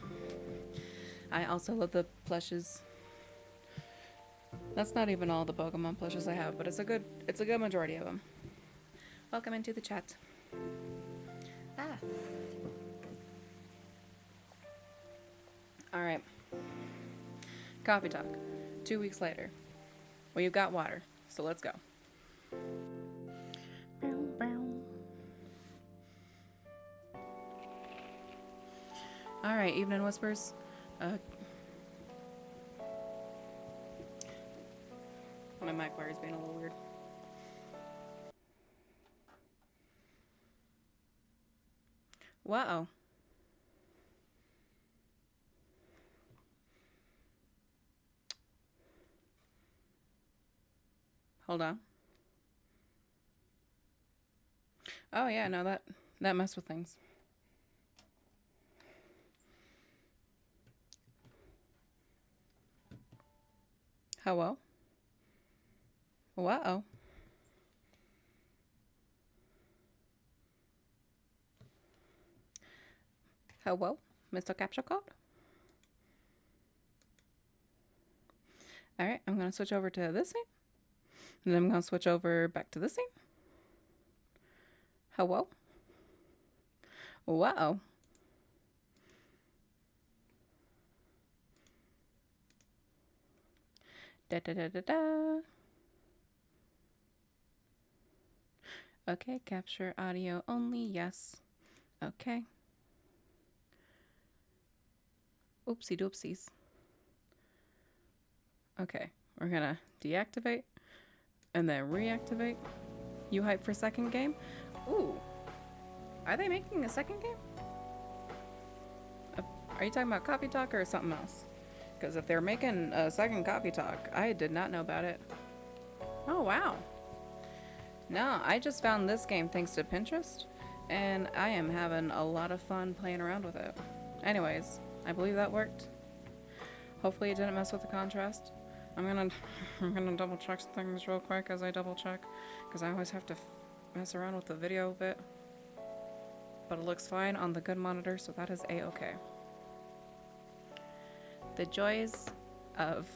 I also love the plushes. That's not even all the Pokemon plushes I have, but it's a good majority of them. Welcome into the chat. Ah. All right. Coffee talk. 2 weeks later. Well, you've got water, so let's go. All right, evening whispers. My mic wire is being a little weird. Whoa. Hold on. Oh yeah, no, that messed with things. Hello? Whoa. Hello, Mr. Capture Code? Alright, I'm gonna switch over to this scene. And then I'm gonna switch over back to this scene. Hello? Whoa. Da da da da da. Okay, capture audio only, yes. Okay. Oopsie doopsies. Okay, we're gonna deactivate and then reactivate. You hype for second game? Ooh. Are they making a second game? Are you talking about Coffee Talk or something else? Because if they're making a second Coffee Talk, I did not know about it. Oh, wow. No, I just found this game thanks to Pinterest, and I am having a lot of fun playing around with it. Anyways, I believe that worked. Hopefully it didn't mess with the contrast. I'm gonna double check things real quick as I double check, because I always have to mess around with the video a bit. But it looks fine on the good monitor, so that is a-okay. The joys of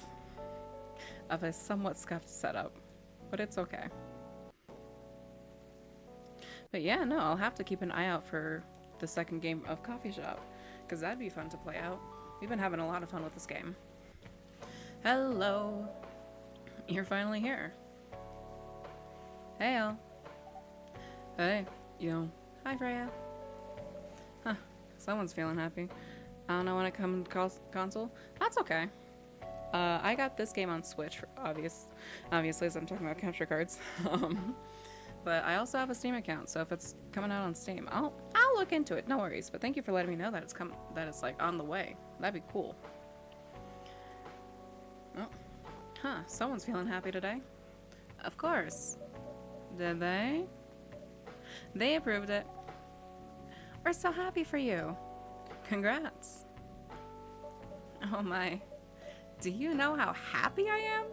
a somewhat scuffed setup, but it's okay. But yeah, no, I'll have to keep an eye out for the second game of Coffee Shop, because that'd be fun to play out. We've been having a lot of fun with this game. Hello. You're finally here. Hey, all. Hey, yo. Hi, Freya. Huh, someone's feeling happy. I don't know when it comes to console. That's okay. I got this game on Switch, obviously, as I'm talking about capture cards. But I also have a Steam account, so if it's coming out on Steam, I'll look into it. No worries. But thank you for letting me know that it's like on the way. That'd be cool. Oh, huh? Someone's feeling happy today. Of course. Did they? They approved it. We're so happy for you. Congrats. Oh my. Do you know how happy I am?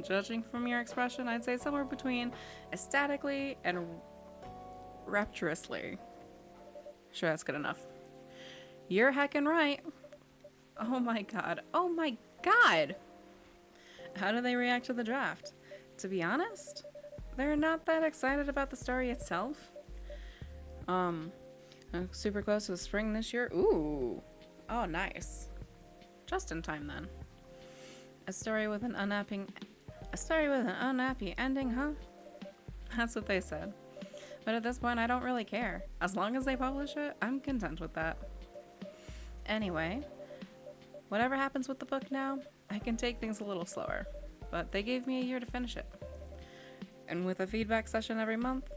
Judging from your expression, I'd say somewhere between ecstatically and rapturously. Sure, that's good enough. You're heckin' right. Oh my god. Oh my god! How do they react to the draft? To be honest, they're not that excited about the story itself. Super close to spring this year. Ooh. Oh, nice. Just in time then. A story with an unhappy ending, huh? That's what they said. But at this point, I don't really care. As long as they publish it, I'm content with that. Anyway, whatever happens with the book now, I can take things a little slower. But they gave me a year to finish it. And with a feedback session every month,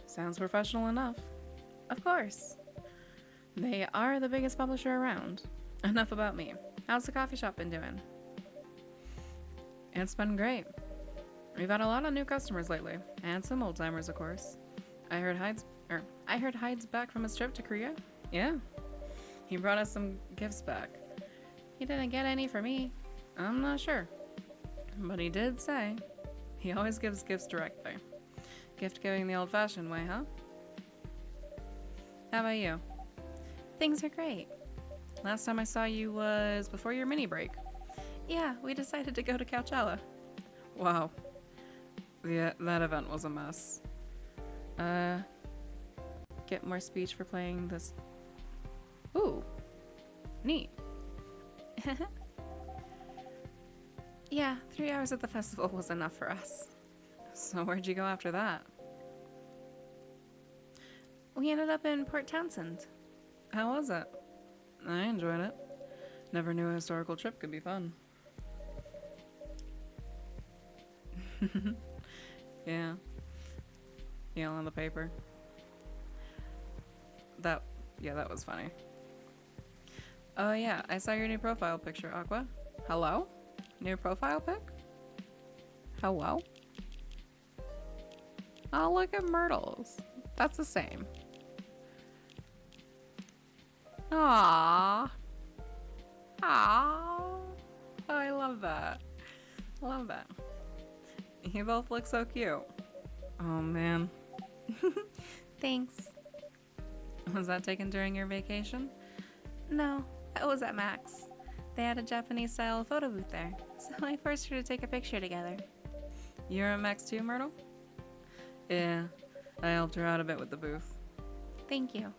sounds professional enough. Of course. They are the biggest publisher around. Enough about me. How's the coffee shop been doing? It's been great. We've had a lot of new customers lately, and some old timers, of course. I heard Hyde's back from his trip to Korea. Yeah, he brought us some gifts back. He didn't get any for me. I'm not sure, but he did say he always gives gifts directly. Gift giving the old-fashioned way, huh? How about you? Things are great. Last time I saw you was before your mini break. Yeah, we decided to go to Coachella. Wow. Yeah, that event was a mess. Get more speech for playing this. Ooh. Neat. Yeah, 3 hours at the festival was enough for us. So where'd you go after that? We ended up in Port Townsend. How was it? I enjoyed it. Never knew a historical trip could be fun. Yeah. Yell on the paper. That, yeah, that was funny. Oh yeah, I saw your new profile picture, Aqua. Hello? New profile pic? Hello? Oh, look at Myrtles. That's the same. Aww. Aww. Oh, I love that. Love that. You both look so cute. Oh man. Thanks. Was that taken during your vacation? No, I was at Max. They had a Japanese style photo booth there, so I forced her to take a picture together. You're at Max too, Myrtle? Yeah, I helped her out a bit with the booth. Thank you.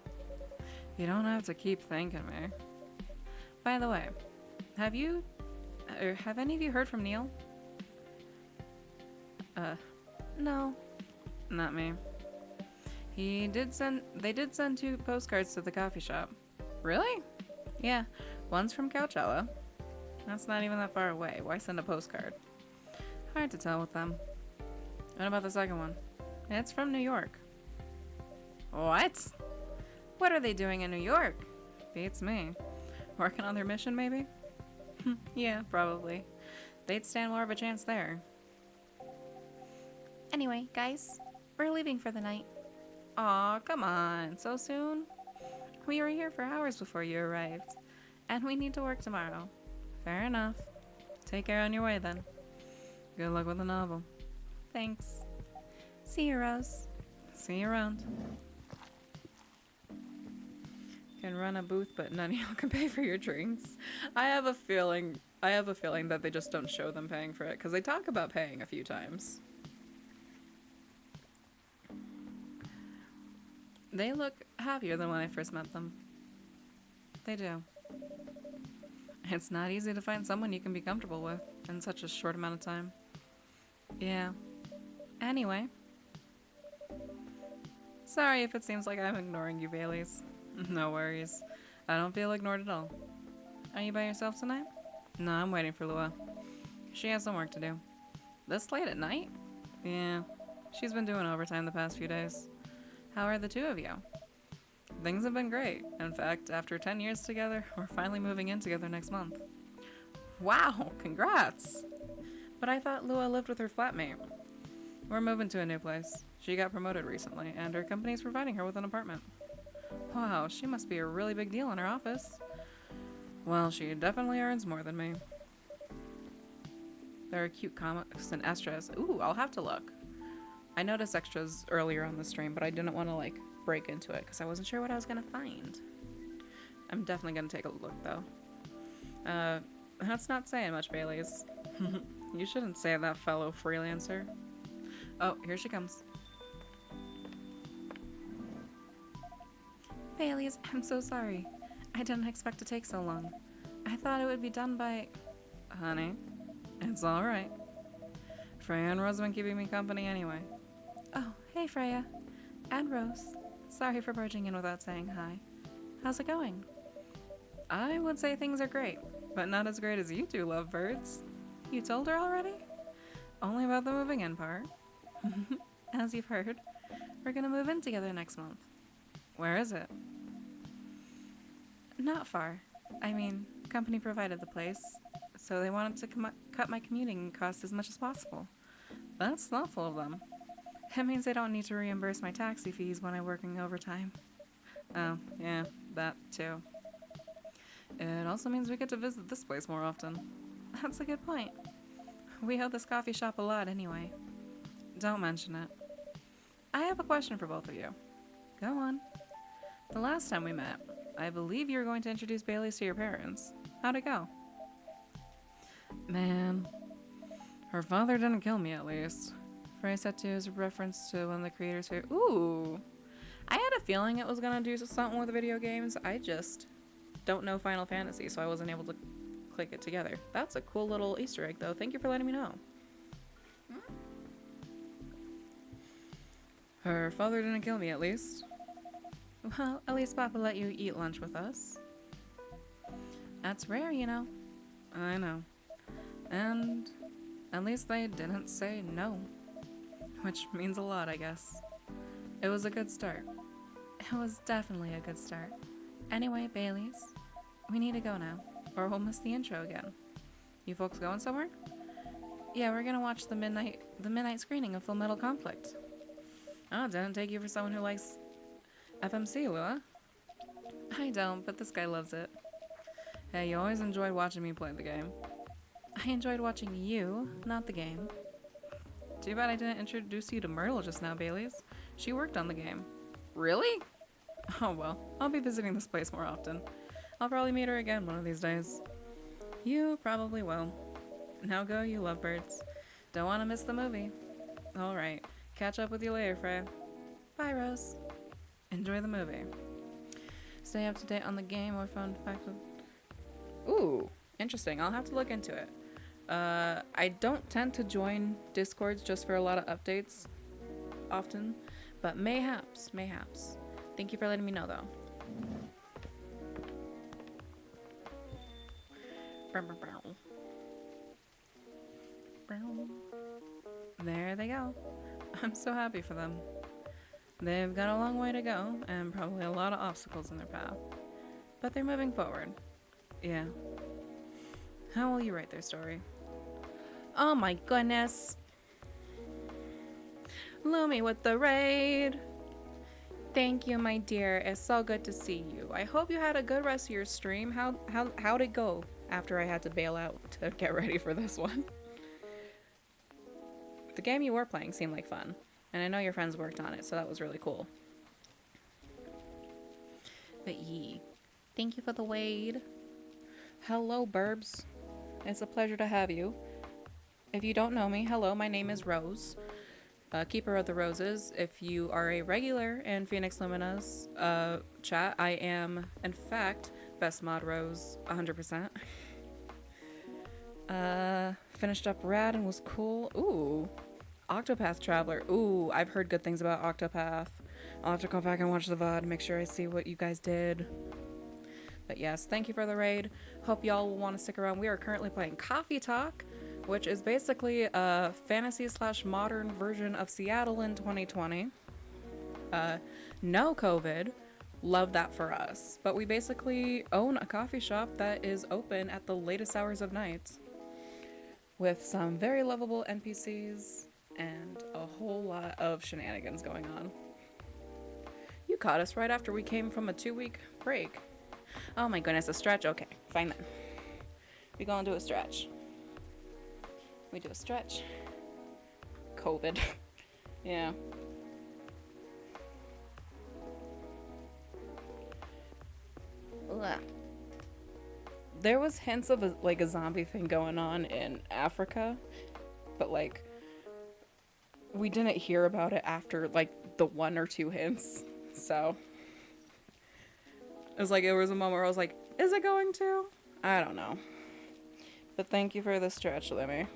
You don't have to keep thanking me. By the way, have any of you heard from Neil? No. Not me. They did send 2 postcards to the coffee shop. Really? Yeah, one's from Coachella. That's not even that far away. Why send a postcard? Hard to tell with them. What about the second one? It's from New York. What? What are they doing in New York? Beats me. Working on their mission, maybe? Yeah, probably. They'd stand more of a chance there. Anyway, guys, we're leaving for the night. Aw, come on. So soon? We were here for hours before you arrived. And we need to work tomorrow. Fair enough. Take care on your way, then. Good luck with the novel. Thanks. See you, Rose. See you around. Can run a booth, but none of y'all can pay for your drinks. I have a feeling that they just don't show them paying for it, because they talk about paying a few times. They look happier than when I first met them. They do. It's not easy to find someone you can be comfortable with in such a short amount of time. Yeah. Anyway. Sorry if it seems like I'm ignoring you, Baileys. No worries. I don't feel ignored at all. Are you by yourself tonight? No, I'm waiting for Lua. She has some work to do. This late at night? Yeah. She's been doing overtime the past few days. How are the two of you? Things have been great. In fact, after 10 years together, we're finally moving in together next month. Wow, congrats! But I thought Lua lived with her flatmate. We're moving to a new place. She got promoted recently, and her company's providing her with an apartment. Wow, she must be a really big deal in her office. Well, she definitely earns more than me. There are cute comics and extras. Ooh, I'll have to look. I noticed extras earlier on the stream, but I didn't want to, break into it because I wasn't sure what I was going to find. I'm definitely going to take a look, though. That's not saying much, Baileys. You shouldn't say that, fellow freelancer. Oh, here she comes. Baileys, I'm so sorry. I didn't expect to take so long. I thought it would be done by... Honey, it's alright. Freya and Rose have been keeping me company anyway. Oh, hey Freya. And Rose. Sorry for barging in without saying hi. How's it going? I would say things are great, but not as great as you two lovebirds. You told her already? Only about the moving in part. As you've heard, we're gonna move in together next month. Where is it? Not far. I mean, company provided the place, so they wanted to cut my commuting costs as much as possible. That's thoughtful of them. It means they don't need to reimburse my taxi fees when I'm working overtime. Oh, yeah, that too. It also means we get to visit this place more often. That's a good point. We owe this coffee shop a lot anyway. Don't mention it. I have a question for both of you. Go on. The last time we met, I believe you were going to introduce Baileys to your parents. How'd it go? Man, her father didn't kill me, at least. Frey said to is a reference to one of the creators here. Ooh! I had a feeling it was gonna do something with video games. I just don't know Final Fantasy, so I wasn't able to click it together. That's a cool little Easter egg, though. Thank you for letting me know. Her father didn't kill me, at least. Well, at least Papa let you eat lunch with us. That's rare, you know. I know. And at least they didn't say no. Which means a lot, I guess. It was a good start. It was definitely a good start. Anyway, Baileys, we need to go now, or we'll miss the intro again. You folks going somewhere? Yeah, we're gonna watch the midnight screening of Full Metal Conflict. Oh, didn't take you for someone who likes FMC, Lua. I don't, but this guy loves it. Hey, you always enjoyed watching me play the game. I enjoyed watching you, not the game. Too bad I didn't introduce you to Myrtle just now, Baileys. She worked on the game. Really? Oh well, I'll be visiting this place more often. I'll probably meet her again one of these days. You probably will. Now go, you lovebirds. Don't want to miss the movie. Alright, catch up with you later, Frey. Bye, Rose. Enjoy the movie. Stay up to date on the game or fun facts. Ooh, interesting. I'll have to look into it. I don't tend to join Discords just for a lot of updates often, but mayhaps. Thank you for letting me know, though. There they go. I'm so happy for them. They've got a long way to go, and probably a lot of obstacles in their path. But they're moving forward. Yeah. How will you write their story? Oh my goodness. Lumi with the raid. Thank you, my dear. It's so good to see you. I hope you had a good rest of your stream. How'd it go after I had to bail out to get ready for this one? The game you were playing seemed like fun. And I know your friends worked on it, so that was really cool. But thank you for the wade. Hello, Burbs. It's a pleasure to have you. If you don't know me, hello, my name is Rose. Keeper of the Roses. If you are a regular in Phoenix Lumina's chat, I am, in fact, Best Mod Rose 100%. Finished up Rad and was cool. Ooh. Octopath Traveler. Ooh, I've heard good things about Octopath. I'll have to go back and watch the VOD, make sure I see what you guys did. But yes, thank you for the raid. Hope y'all will want to stick around. We are currently playing Coffee Talk, which is basically a fantasy/modern version of Seattle in 2020. No COVID. Love that for us. But we basically own a coffee shop that is open at the latest hours of night, with some very lovable NPCs and a whole lot of shenanigans going on. You caught us right after we came from a 2-week break. Oh my goodness, a stretch? Okay, fine then. We gonna do a stretch. We do a stretch. COVID. Yeah. Ugh. There was hints of a zombie thing going on in Africa, but like we didn't hear about it after like the 1 or 2 hints. So it was like, it was a moment where I was like, is it going to? I don't know. But thank you for the stretch, Limmy.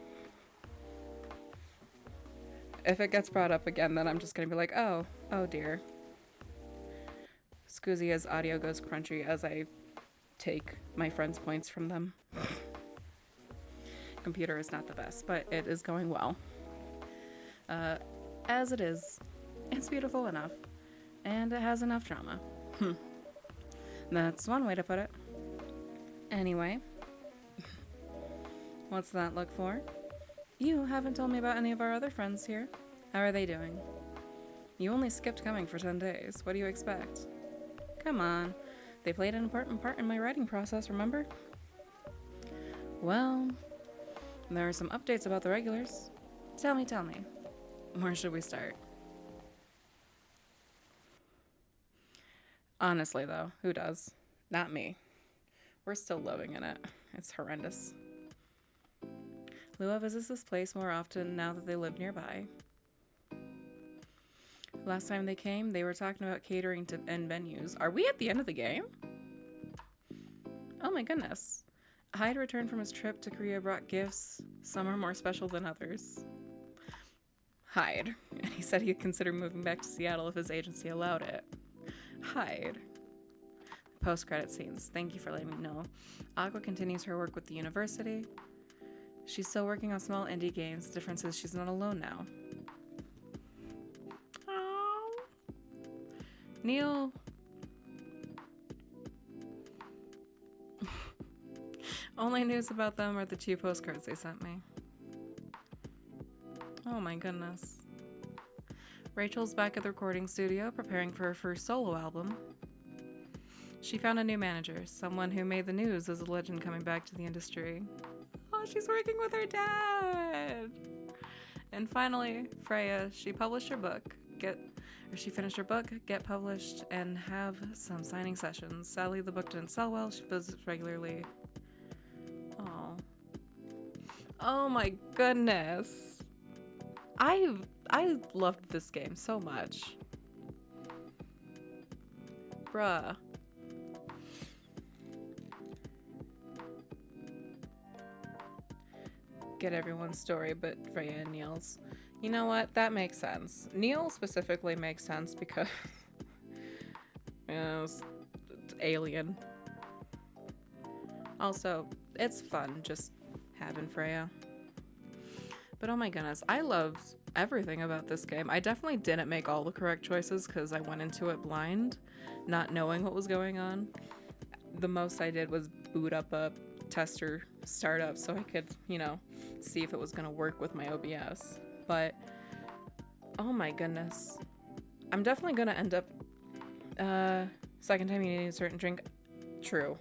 If it gets brought up again, then I'm just gonna be like, oh dear. Scoozia's audio goes crunchy as I take my friends' points from them. Computer is not the best, but it is going well. As it is. It's beautiful enough. And it has enough drama. That's one way to put it. Anyway. What's that look for? You haven't told me about any of our other friends here. How are they doing? You only skipped coming for 10 days. What do you expect? Come on. They played an important part in my writing process, remember? Well, there are some updates about the regulars. Tell me. Where should we start? Honestly, though, who does? Not me. We're still living in it. It's horrendous. Lua visits this place more often now that they live nearby. Last time they came, they were talking about catering to end venues. Are we at the end of the game? Oh my goodness. Hyde returned from his trip to Korea, brought gifts. Some are more special than others. Hyde. And he said he'd consider moving back to Seattle if his agency allowed it. Hyde. Post-credit scenes. Thank you for letting me know. Aqua continues her work with the university. She's still working on small indie games. The difference is she's not alone now. Neil. Only news about them are the 2 postcards they sent me. Oh my goodness. Rachel's back at the recording studio preparing for her first solo album. She found a new manager, someone who made the news as a legend coming back to the industry. Oh, she's working with her dad! And finally, Freya, she published her book, she finished her book, get published, and have some signing sessions. Sadly, the book didn't sell well. She visits regularly. Oh. Oh my goodness. I loved this game so much. Bruh. Get everyone's story, but Freya and Neil's. You know what? That makes sense. Neil specifically makes sense because it's alien. Also, it's fun just having Freya. But oh my goodness, I loved everything about this game. I definitely didn't make all the correct choices because I went into it blind, not knowing what was going on. The most I did was boot up a tester startup so I could, see if it was going to work with my OBS. But oh my goodness, I'm definitely going to end up second time you need a certain drink. True,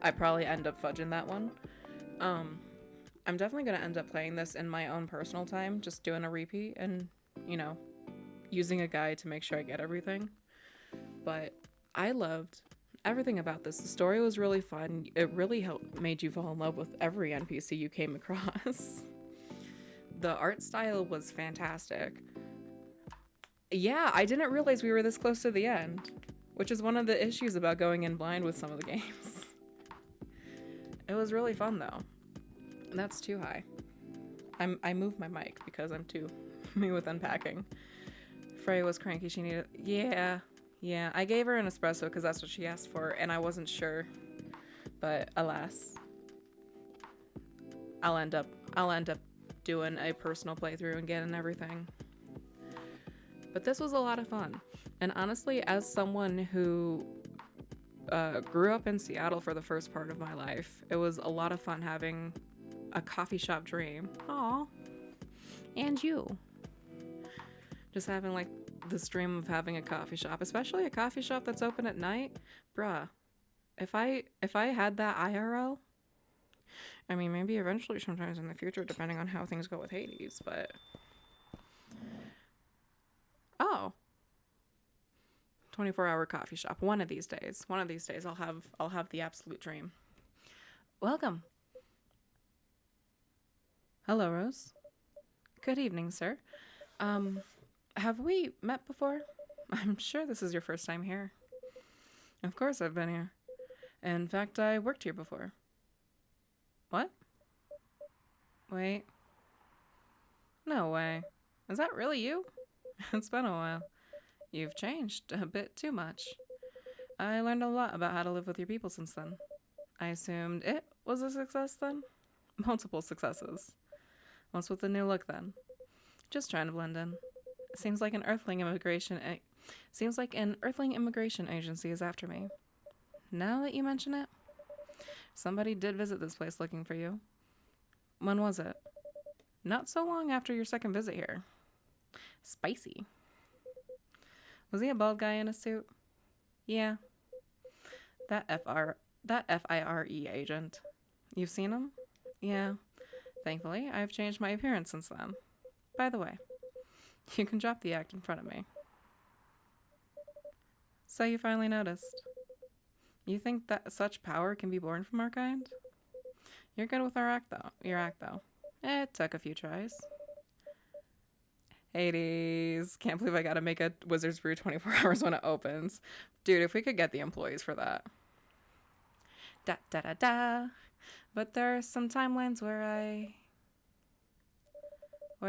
I probably end up fudging that one. I'm definitely going to end up playing this in my own personal time, just doing a repeat and, using a guide to make sure I get everything. But I loved everything about this. The story was really fun. It really made you fall in love with every NPC you came across. The art style was fantastic. Yeah, I didn't realize we were this close to the end, which is one of the issues about going in blind with some of the games. It was really fun though. That's too high. I moved my mic because I'm too me with unpacking. Freya was cranky. She needed... Yeah. I gave her an espresso because that's what she asked for, and I wasn't sure. But alas, I'll end up doing a personal playthrough and getting everything. But this was a lot of fun. And honestly, as someone who grew up in Seattle for the first part of my life, it was a lot of fun having a coffee shop dream. Aw. And you. Just having like this dream of having a coffee shop, especially a coffee shop that's open at night. Bruh. If I had that IRL, I mean, maybe eventually sometimes in the future, depending on how things go with Hades, but... Oh. 24-hour coffee shop. One of these days I'll have the absolute dream. Welcome. Hello, Rose. Good evening, sir. Have we met before? I'm sure this is your first time here. Of course I've been here. In fact, I worked here before. What? Wait. No way. Is that really you? It's been a while. You've changed a bit too much. I learned a lot about how to live with your people since then. I assumed it was a success then? Multiple successes. What's with the new look then? Just trying to blend in. Seems like an Earthling immigration agency is after me. Now that you mention it, somebody did visit this place looking for you. When was it? Not so long after your second visit here. Spicy. Was he a bald guy in a suit? Yeah. That FIRE agent. You've seen him? Yeah. Thankfully, I've changed my appearance since then. By the way, you can drop the act in front of me. So you finally noticed. You think that such power can be born from our kind? You're good with your act though. It took a few tries. Hades. Can't believe I gotta make a Wizard's Brew 24 hours when it opens. Dude, if we could get the employees for that. Da da da da. But there are some timelines where I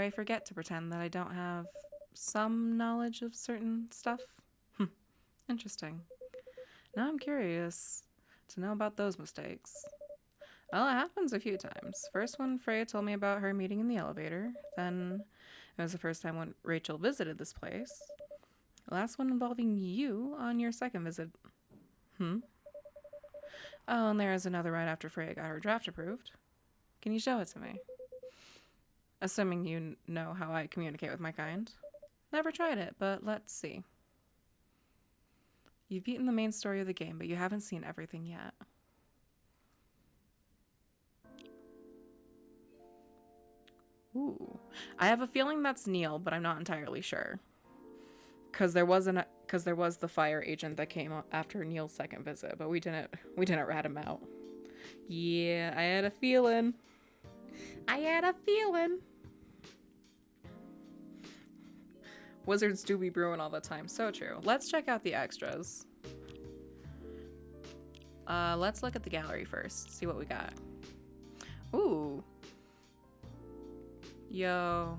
forget to pretend that I don't have some knowledge of certain stuff. Interesting. Now I'm curious to know about those mistakes. Well, it happens a few times. First when Freya told me about her meeting in the elevator, then it was the first time when Rachel visited this place. Last one involving you on your second visit. Hmm? Oh, and there is another right after Freya got her draft approved. Can you show it to me? Assuming you know how I communicate with my kind. Never tried it, but let's see. You've beaten the main story of the game, but you haven't seen everything yet. Ooh. I have a feeling that's Neil, but I'm not entirely sure. Because there was the fire agent that came after Neil's second visit, but we didn't rat him out. Yeah, I had a feeling. Wizards do be brewing all the time. So true. Let's check out the extras. Let's look at the gallery first. See what we got. Ooh. Yo.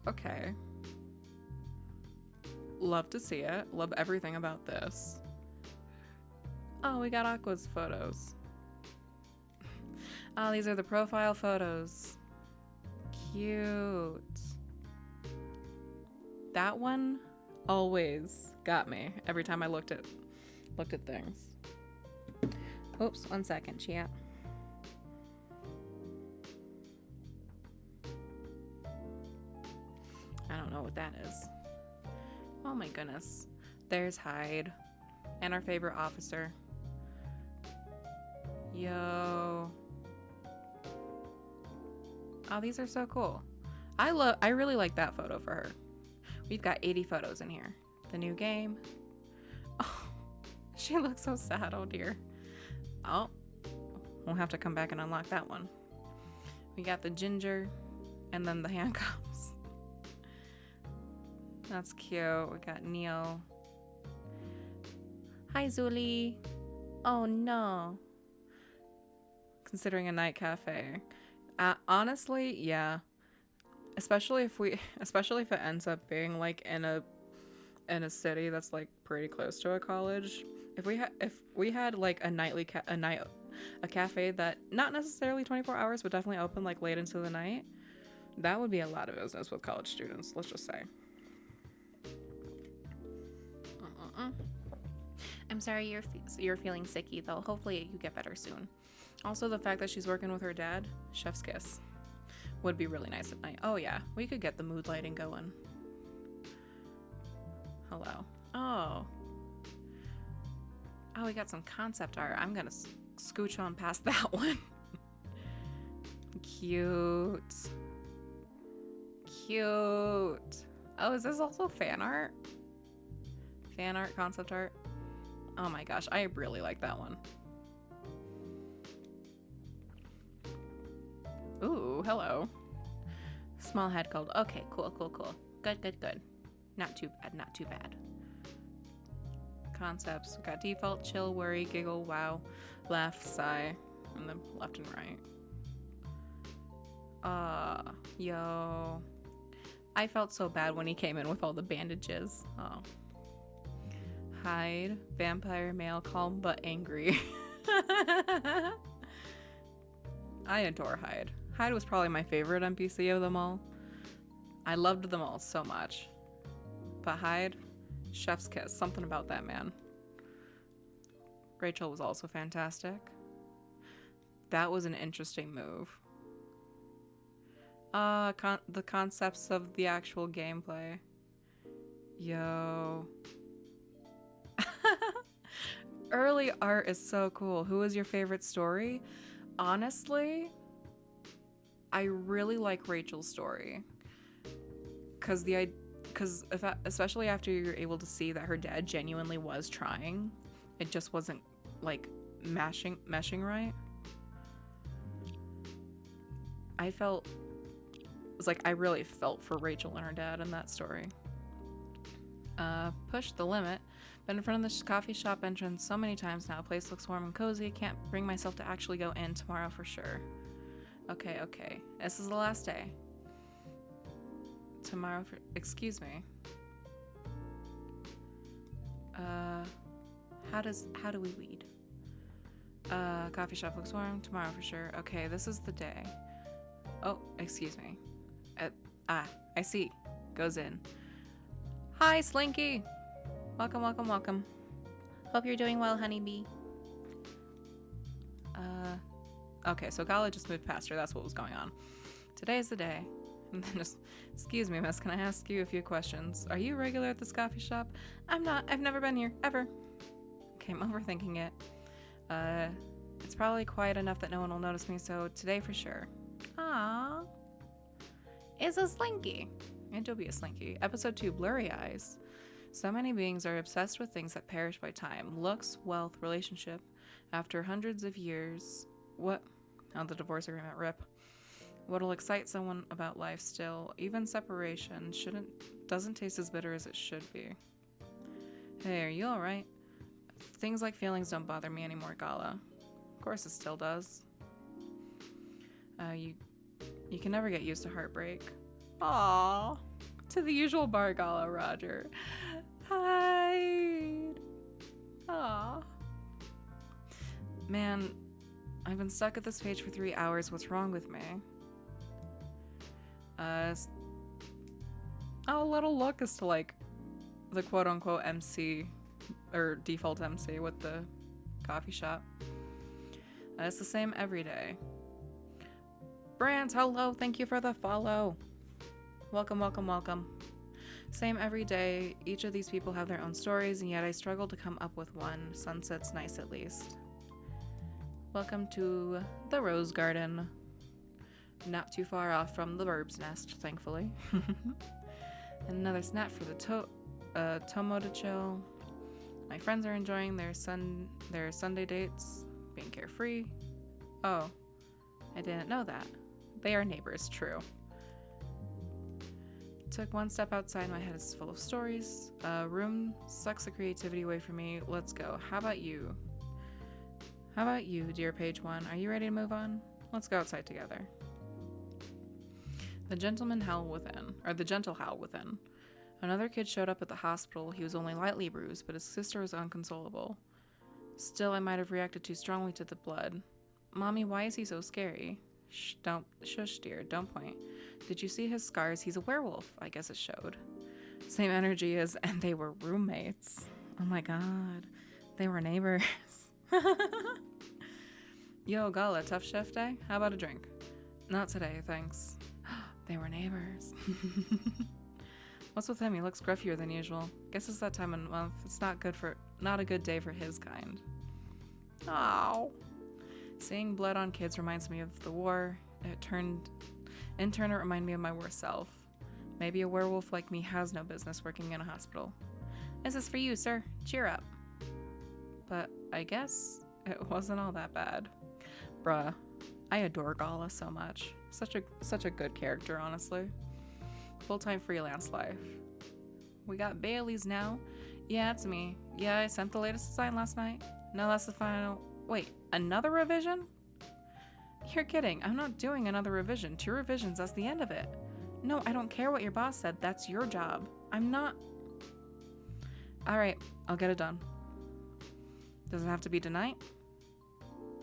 Okay. Love to see it. Love everything about this. Oh, we got Aqua's photos. Oh, these are the profile photos. Cute. That one always got me every time I looked at things. Oops, 1 second, chat. I don't know what that is. Oh my goodness. There's Hyde. And our favorite officer. Yo. Oh, these are so cool. I really like that photo for her. We've got 80 photos in here. The new game. Oh, she looks so sad, oh dear. Oh, we'll have to come back and unlock that one. We got the ginger and then the handcuffs. That's cute. We got Neil. Hi, Zuli. Oh no. Considering a night cafe. Honestly, yeah. Especially if it ends up being like in a city that's like pretty close to a college. If we had like a cafe that not necessarily 24 hours but definitely open like late into the night, that would be a lot of business with college students, let's just say. I'm sorry you're feeling sicky though. Hopefully you get better soon. Also, the fact that she's working with her dad, chef's kiss. Would be really nice at night. Oh yeah, we could get the mood lighting going. Hello. Oh, we got some concept art. I'm gonna scooch on past that one. Cute. Oh, is this also fan art? Fan art, concept art? Oh my gosh, I really like that one. Ooh, hello. Small head cold. Okay, cool. Good. Not too bad. Concepts. We got default, chill, worry, giggle, wow, laugh, sigh, and then left and right. Yo. I felt so bad when he came in with all the bandages. Oh. Hyde, vampire male, calm but angry. I adore Hyde. Hyde was probably my favorite NPC of them all. I loved them all so much. But Hyde, chef's kiss, something about that man. Rachel was also fantastic. That was an interesting move. The concepts of the actual gameplay. Yo. Early art is so cool. Who is your favorite story? Honestly, I really like Rachel's story. Especially after you're able to see that her dad genuinely was trying. It just wasn't like meshing right. I really felt for Rachel and her dad in that story. Push the limit. Been in front of the coffee shop entrance so many times now. Place looks warm and cozy. Can't bring myself to actually go in tomorrow for sure. Okay. This is the last day. Tomorrow for... Excuse me. How do we weed? Coffee shop looks warm. Tomorrow for sure. Okay, this is the day. Oh, excuse me. I see. Goes in. Hi, Slinky. Welcome, welcome, welcome. Hope you're doing well, honeybee. Okay, so Gala just moved past her. That's what was going on. Today's the day. And then just, excuse me, miss, can I ask you a few questions? Are you a regular at this coffee shop? I'm not. I've never been here, ever. Okay, I'm overthinking it. It's probably quiet enough that no one will notice me, so today for sure. Aww. It's a Slinky. And you'll be a Slinky. Episode 2, Blurry Eyes. So many beings are obsessed with things that perish by time. Looks, wealth, relationship. After hundreds of years... What? Oh, the divorce agreement, rip. What'll excite someone about life still, even separation, doesn't taste as bitter as it should be. Hey, are you alright? Things like feelings don't bother me anymore, Gala. Of course it still does. You can never get used to heartbreak. Aww. To the usual bar, Gala, Roger. Hide. Aww. Man, I've been stuck at this page for 3 hours. What's wrong with me? A little look as to like the quote-unquote MC or default MC with the coffee shop. It's the same every day. Brands, hello, thank you for the follow. Welcome, welcome, welcome. Same every day. Each of these people have their own stories, and yet I struggle to come up with one. Sunset's nice at least. Welcome to the Rose Garden. Not too far off from the bird's nest, thankfully. And another snap for the Tomo to chill. My friends are enjoying their Sunday dates, being carefree. Oh, I didn't know that. They are neighbors, true. Took one step outside, my head is full of stories. Room sucks the creativity away from me. Let's go. How about you? How about you, dear page 1? Are you ready to move on? Let's go outside together. The gentle howl within. Another kid showed up at the hospital. He was only lightly bruised, but his sister was unconsolable. Still, I might have reacted too strongly to the blood. Mommy, why is he so scary? Shush, dear, don't point. Did you see his scars? He's a werewolf. I guess it showed. Same energy and they were roommates. Oh my god. They were neighbors. Yo, Gala, tough shift day? How about a drink? Not today, thanks. They were neighbors. What's with him? He looks gruffier than usual. Guess it's that time of month. It's not a good day for his kind. Oh. Seeing blood on kids reminds me of the war. In turn, it reminded me of my worst self. Maybe a werewolf like me has no business working in a hospital. This is for you, sir. Cheer up. But I guess it wasn't all that bad. Bruh, I adore Gala so much. Such a good character, honestly. Full-time freelance life. We got Bailey's now. Yeah, it's me. Yeah, I sent the latest design last night. No, that's the final... Wait, another revision? You're kidding. I'm not doing another revision. 2 revisions, that's the end of it. No, I don't care what your boss said. That's your job. I'm not... Alright, I'll get it done. Does it have to be tonight?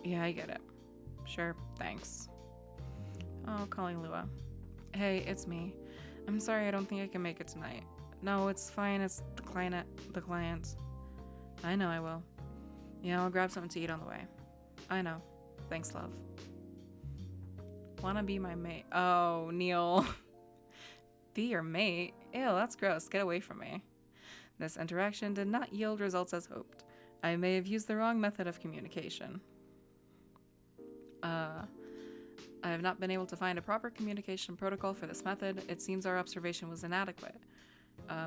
Yeah, I get it. Sure, thanks. Oh, calling Lua. Hey, it's me. I'm sorry, I don't think I can make it tonight. No, it's fine. It's the client. I know I will. Yeah, I'll grab something to eat on the way. I know. Thanks, love. Wanna be my mate? Oh, Neil. Be your mate? Ew, that's gross. Get away from me. This interaction did not yield results as hoped. I may have used the wrong method of communication. I have not been able to find a proper communication protocol for this method. It seems our observation was inadequate.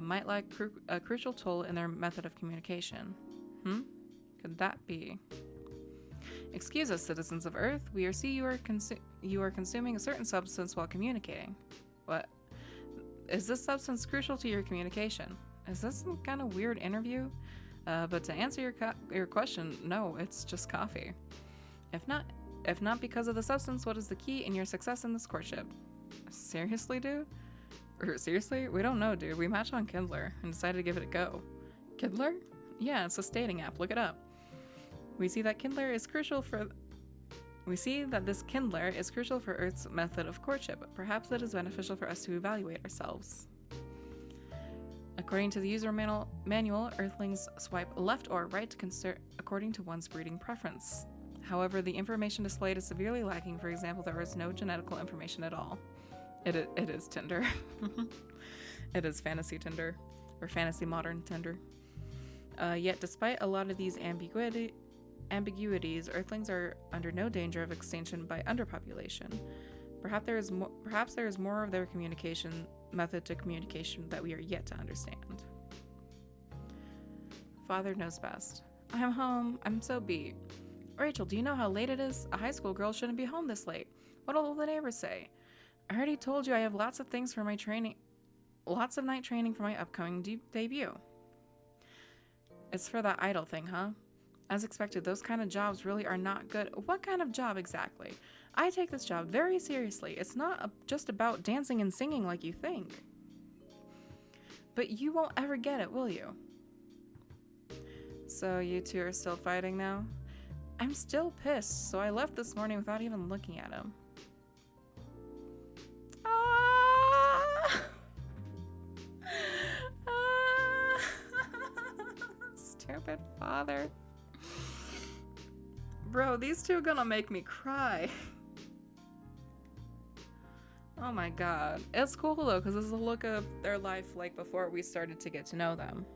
Might lack a crucial tool in their method of communication. Could that be? Excuse us, citizens of Earth. We see you are consuming a certain substance while communicating. What? Is this substance crucial to your communication? Is this some kind of weird interview? But to answer your question, no, it's just coffee. If not because of the substance, what is the key in your success in this courtship? Seriously, dude? Or seriously? We don't know, dude. We matched on Kindler and decided to give it a go. Kindler? Yeah, it's a dating app. Look it up. We see that this Kindler is crucial for Earth's method of courtship. Perhaps it is beneficial for us to evaluate ourselves. According to the user manual, Earthlings swipe left or right according to one's breeding preference. However, the information displayed is severely lacking. For example, there is no genetical information at all. It is Tinder. It is fantasy Tinder, or fantasy modern Tinder. Yet, despite a lot of these ambiguities, Earthlings are under no danger of extinction by underpopulation. Perhaps there is more of their communication method to communication that we are yet to understand. Father knows best. I'm home. I'm so beat. Rachel, do you know how late it is? A high school girl shouldn't be home this late. What'll the neighbors say? I already told you I have lots of things for my training. Lots of night training for my upcoming debut. It's for that idol thing, huh? As expected, those kind of jobs really are not good. What kind of job exactly? I take this job very seriously. It's not just about dancing and singing like you think. But you won't ever get it, will you? So you two are still fighting now? I'm still pissed, so I left this morning without even looking at him. Stupid father. Bro, these two are gonna make me cry. Oh my god. It's cool though, because this is a look of their life like before we started to get to know them.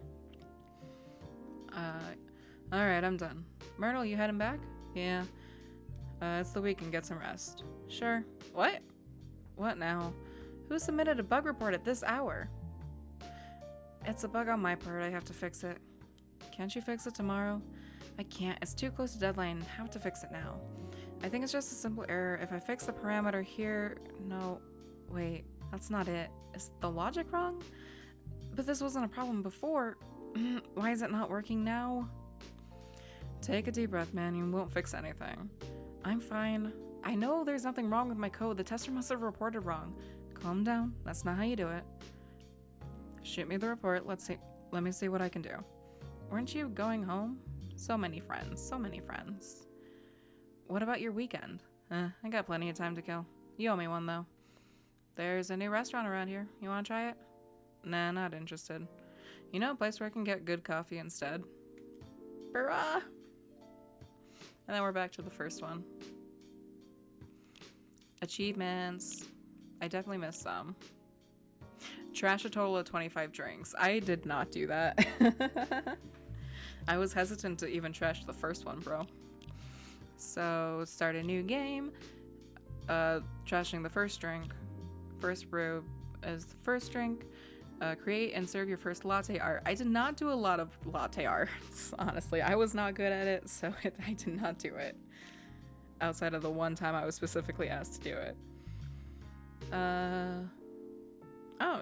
Alright, I'm done. Myrtle, you heading back? Yeah. It's the weekend, get some rest. Sure. What? What now? Who submitted a bug report at this hour? It's a bug on my part, I have to fix it. Can't you fix it tomorrow? I can't, it's too close to deadline, I have to fix it now. I think it's just a simple error. If I fix the parameter here, no, wait, that's not it. Is the logic wrong? But this wasn't a problem before. Why is it not working now? Take a deep breath, man, you won't fix anything. I'm fine. I know there's nothing wrong with my code, the tester must have reported wrong. Calm down, that's not how you do it. Shoot me the report, let me see what I can do. Weren't you going home? So many friends, so many friends. What about your weekend? I got plenty of time to kill. You owe me one, though. There's a new restaurant around here. You want to try it? Nah, not interested. You know a place where I can get good coffee instead? Bruh! And then we're back to the first one. Achievements. I definitely missed some. Trash a total of 25 drinks. I did not do that. I was hesitant to even trash the first one, bro. So, start a new game. Trashing the first drink. First brew is the first drink. Create and serve your first latte art. I did not do a lot of latte arts, honestly. I was not good at it, so I did not do it. Outside of the one time I was specifically asked to do it.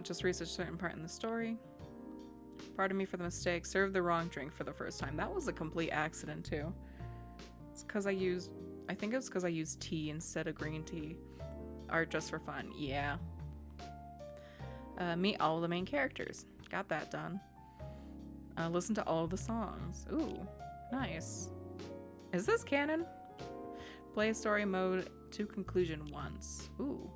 Just research a certain part in the story. Pardon me for the mistake. Serve the wrong drink for the first time. That was a complete accident, too. It's because I think it was because I used tea instead of green tea. Art just for fun. Yeah. Meet all of the main characters. Got that done. Listen to all of the songs. Ooh, nice. Is this canon? Play story mode to conclusion once. Ooh.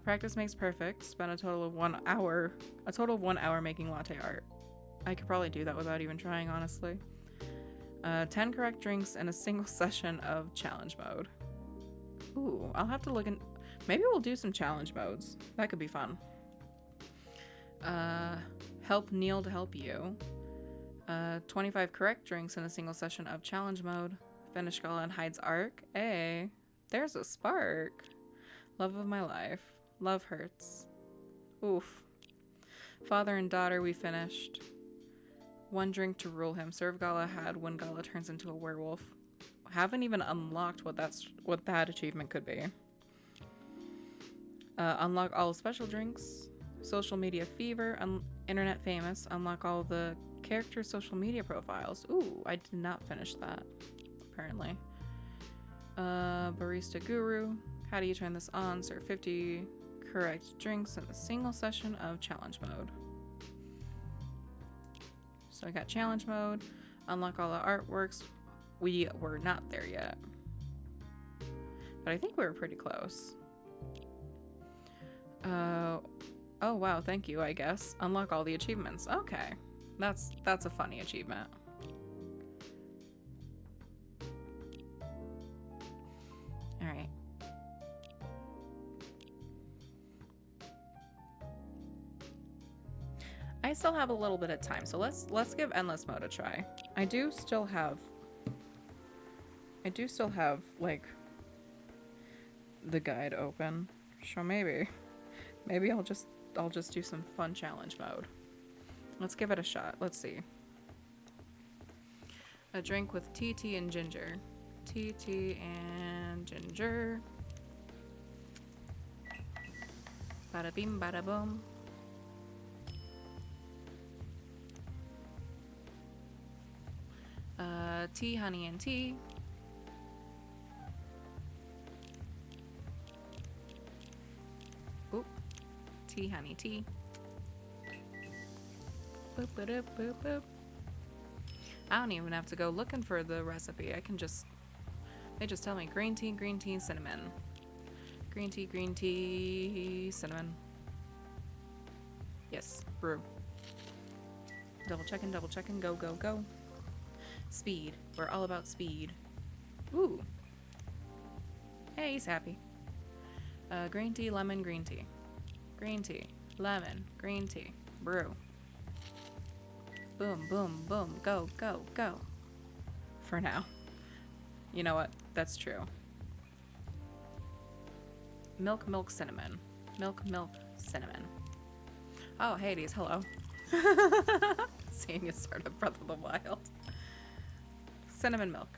Practice makes perfect. Spend a total of 1 hour. A total of 1 hour making latte art. I could probably do that without even trying, honestly. 10 correct drinks in a single session of challenge mode. Ooh, I'll have to look in. Maybe we'll do some challenge modes. That could be fun. Help Neil to help you. 25 correct drinks in a single session of challenge mode. Finish Gala and Hyde's arc. Hey, there's a spark. Love of my life. Love hurts. Oof. Father and daughter, we finished. 1 drink to rule him. Serve Gala had when Gala turns into a werewolf. Haven't even unlocked what that achievement could be. Unlock all special drinks. Social media fever. Internet famous. Unlock all the character social media profiles. Ooh, I did not finish that, apparently. Barista guru. How do you turn this on? Serve 50 correct drinks in a single session of challenge mode. So I got challenge mode. Unlock all the artworks. We were not there yet. But I think we were pretty close. Oh wow, thank you, I guess. Unlock all the achievements. Okay. That's a funny achievement. Alright. I still have a little bit of time, so let's give endless mode a try. I do still have like the guide open. So maybe I'll just do some fun challenge mode. Let's give it a shot. Let's see. A drink with tea and ginger. Tea and ginger. Bada bing bada boom. Tea, honey, and tea. Oop. Tea, honey, tea. Boop, boop, boop, boop. I don't even have to go looking for the recipe. They just tell me green tea, cinnamon. Green tea, cinnamon. Yes, brew. Double checking, go, go, go. Speed. We're all about speed. Ooh. Hey, he's happy. Green tea, lemon, green tea. Green tea, lemon, green tea. Brew. Boom, boom, boom. Go, go, go. For now. You know what? That's true. Milk, cinnamon. Milk, cinnamon. Oh, Hades, hello. Seeing you start of Breath of the Wild. Cinnamon milk.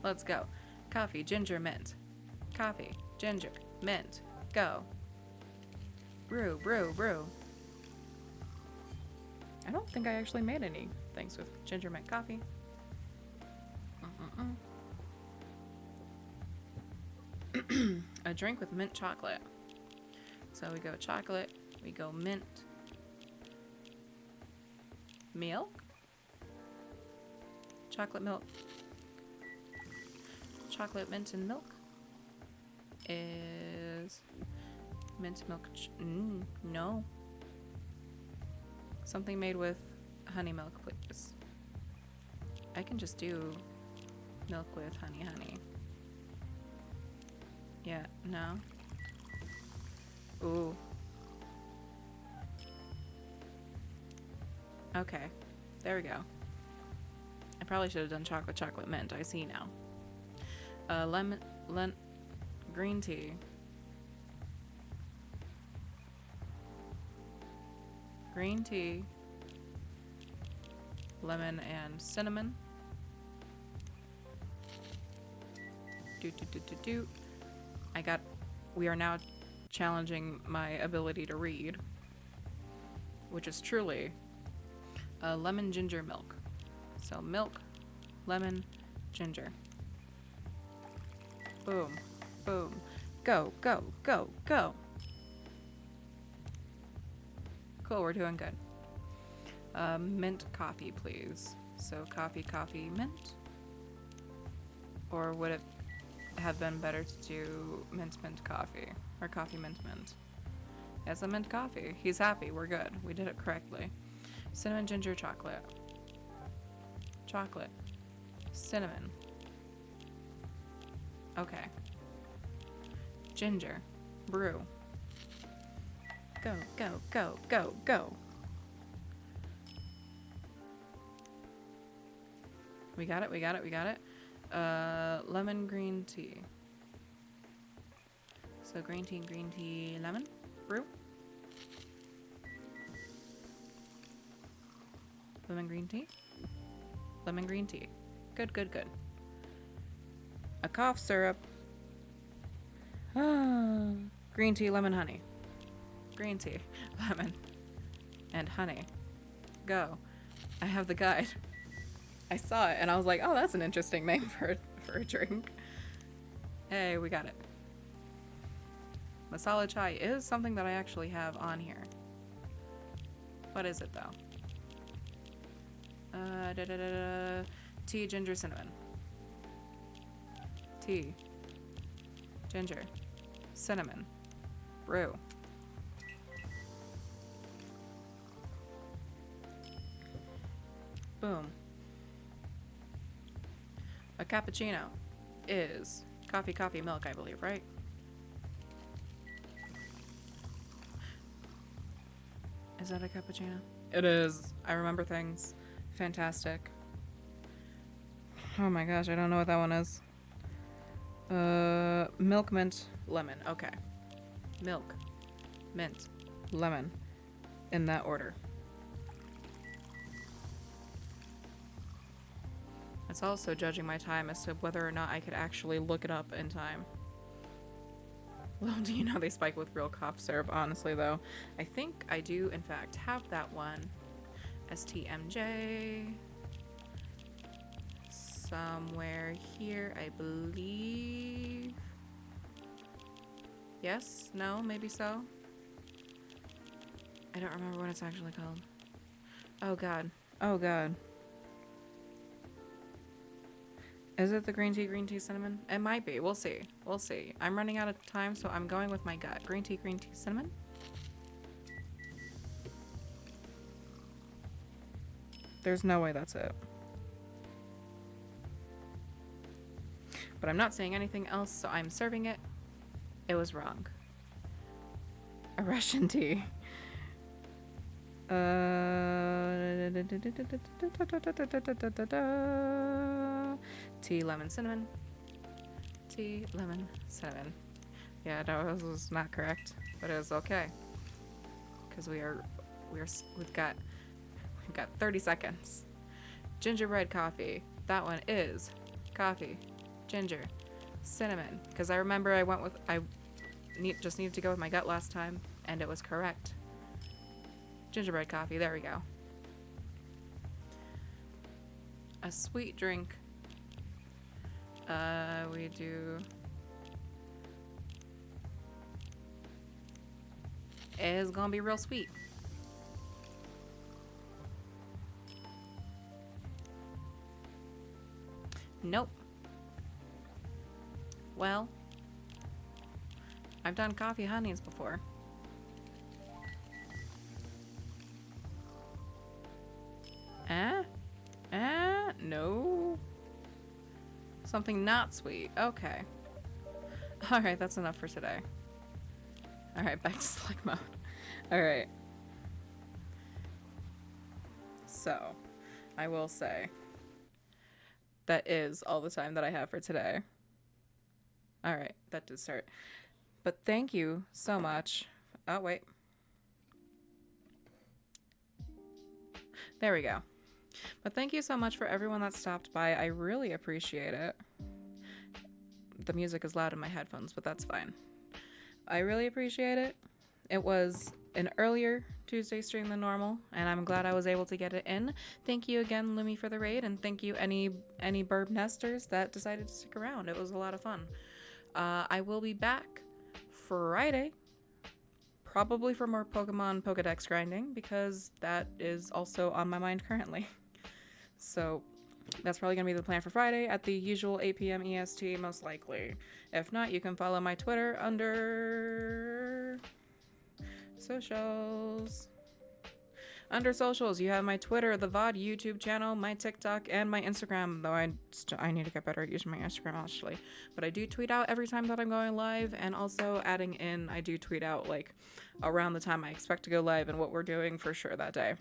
Let's go. Coffee, ginger, mint. Coffee, ginger, mint. Go. Brew, brew, brew. I don't think I actually made any things with ginger mint coffee. A drink with mint chocolate. So we go chocolate, we go mint. Milk? Chocolate milk. Chocolate, mint, and milk is mint milk. No. Something made with honey milk, please. I can just do milk with honey. Yeah, no. Ooh. Okay, there we go. I probably should have done chocolate mint. I see now. Green tea. Green tea. Lemon and cinnamon. Do. We are now challenging my ability to read, which is truly lemon ginger milk. So milk, lemon, ginger. Boom, boom. Go, go, go, go. Cool, we're doing good. Mint coffee, please. So coffee, mint. Or would it have been better to do mint coffee? Or coffee mint? It's a mint coffee. He's happy, we're good. We did it correctly. Cinnamon, ginger, chocolate. Chocolate. Cinnamon. Okay. Ginger. Brew. Go, go, go, go, go. We got it. Lemon green tea. So green tea, lemon. Brew. Lemon green tea. Good. A cough syrup. Green tea, lemon, honey. Green tea, lemon, and honey. Go. I have the guide. I saw it and I was like, oh, that's an interesting name for a drink. Hey, we got it. Masala chai is something that I actually have on here. What is it though? Tea, ginger, cinnamon. Tea, ginger, cinnamon, brew. Boom. A cappuccino is coffee, coffee, milk, I believe, right? Is that a cappuccino? It is. I remember things. Fantastic. Oh my gosh, I don't know what that one is. Milk, mint, lemon. Okay. Milk, mint, lemon. In that order. It's also judging my time as to whether or not I could actually look it up in time. Well, do you know they spike with real cough syrup? Honestly, though, I think I do, in fact, have that one. STMJ. Somewhere here, I believe. Yes? No? Maybe so? I don't remember what it's actually called. Oh, God. Oh, God. Is it the green tea, cinnamon? It might be. We'll see. We'll see. I'm running out of time, so I'm going with my gut. Green tea, cinnamon? There's no way that's it. But I'm not saying anything else, so I'm serving it. It was wrong. A Russian tea. Tea, lemon, cinnamon. Tea, lemon, cinnamon. Yeah, no, this was not correct, but it was okay. Because we've got 30 seconds. Gingerbread coffee. That one is coffee, ginger, cinnamon. Because I remember I just needed to go with my gut last time, and it was correct. Gingerbread coffee. There we go. A sweet drink. We do. It's gonna be real sweet. Nope. Well, I've done coffee honeys before. No. Something not sweet. Okay. Alright, that's enough for today. Alright, back to select mode. Alright. So, I will say, that is all the time that I have for today. Alright, that did start. But thank you so much. Oh, wait. There we go. But thank you so much for everyone that stopped by. I really appreciate it. The music is loud in my headphones, but that's fine. I really appreciate it. It was an earlier Tuesday stream than normal, and I'm glad I was able to get it in. Thank you again, Lumi, for the raid, and thank you any burb nesters that decided to stick around. It was a lot of fun. I will be back Friday, probably for more Pokemon Pokedex grinding, because that is also on my mind currently. So that's probably going to be the plan for Friday at the usual 8 p.m. EST, most likely. If not, you can follow my Twitter under socials. Under socials, you have my Twitter, the VOD YouTube channel, my TikTok, and my Instagram, though I need to get better at using my Instagram, actually. But I do tweet out every time that I'm going live, and also adding in, I do tweet out, like, around the time I expect to go live and what we're doing for sure that day.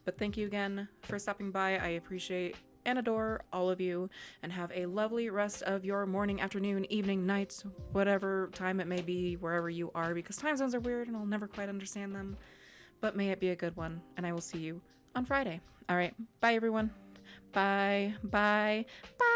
But thank you again for stopping by. I appreciate and adore all of you, and have a lovely rest of your morning, afternoon, evening, night, whatever time it may be, wherever you are, because time zones are weird and I'll never quite understand them. But may it be a good one, and I will see you on Friday. All right, bye everyone. Bye, bye, bye.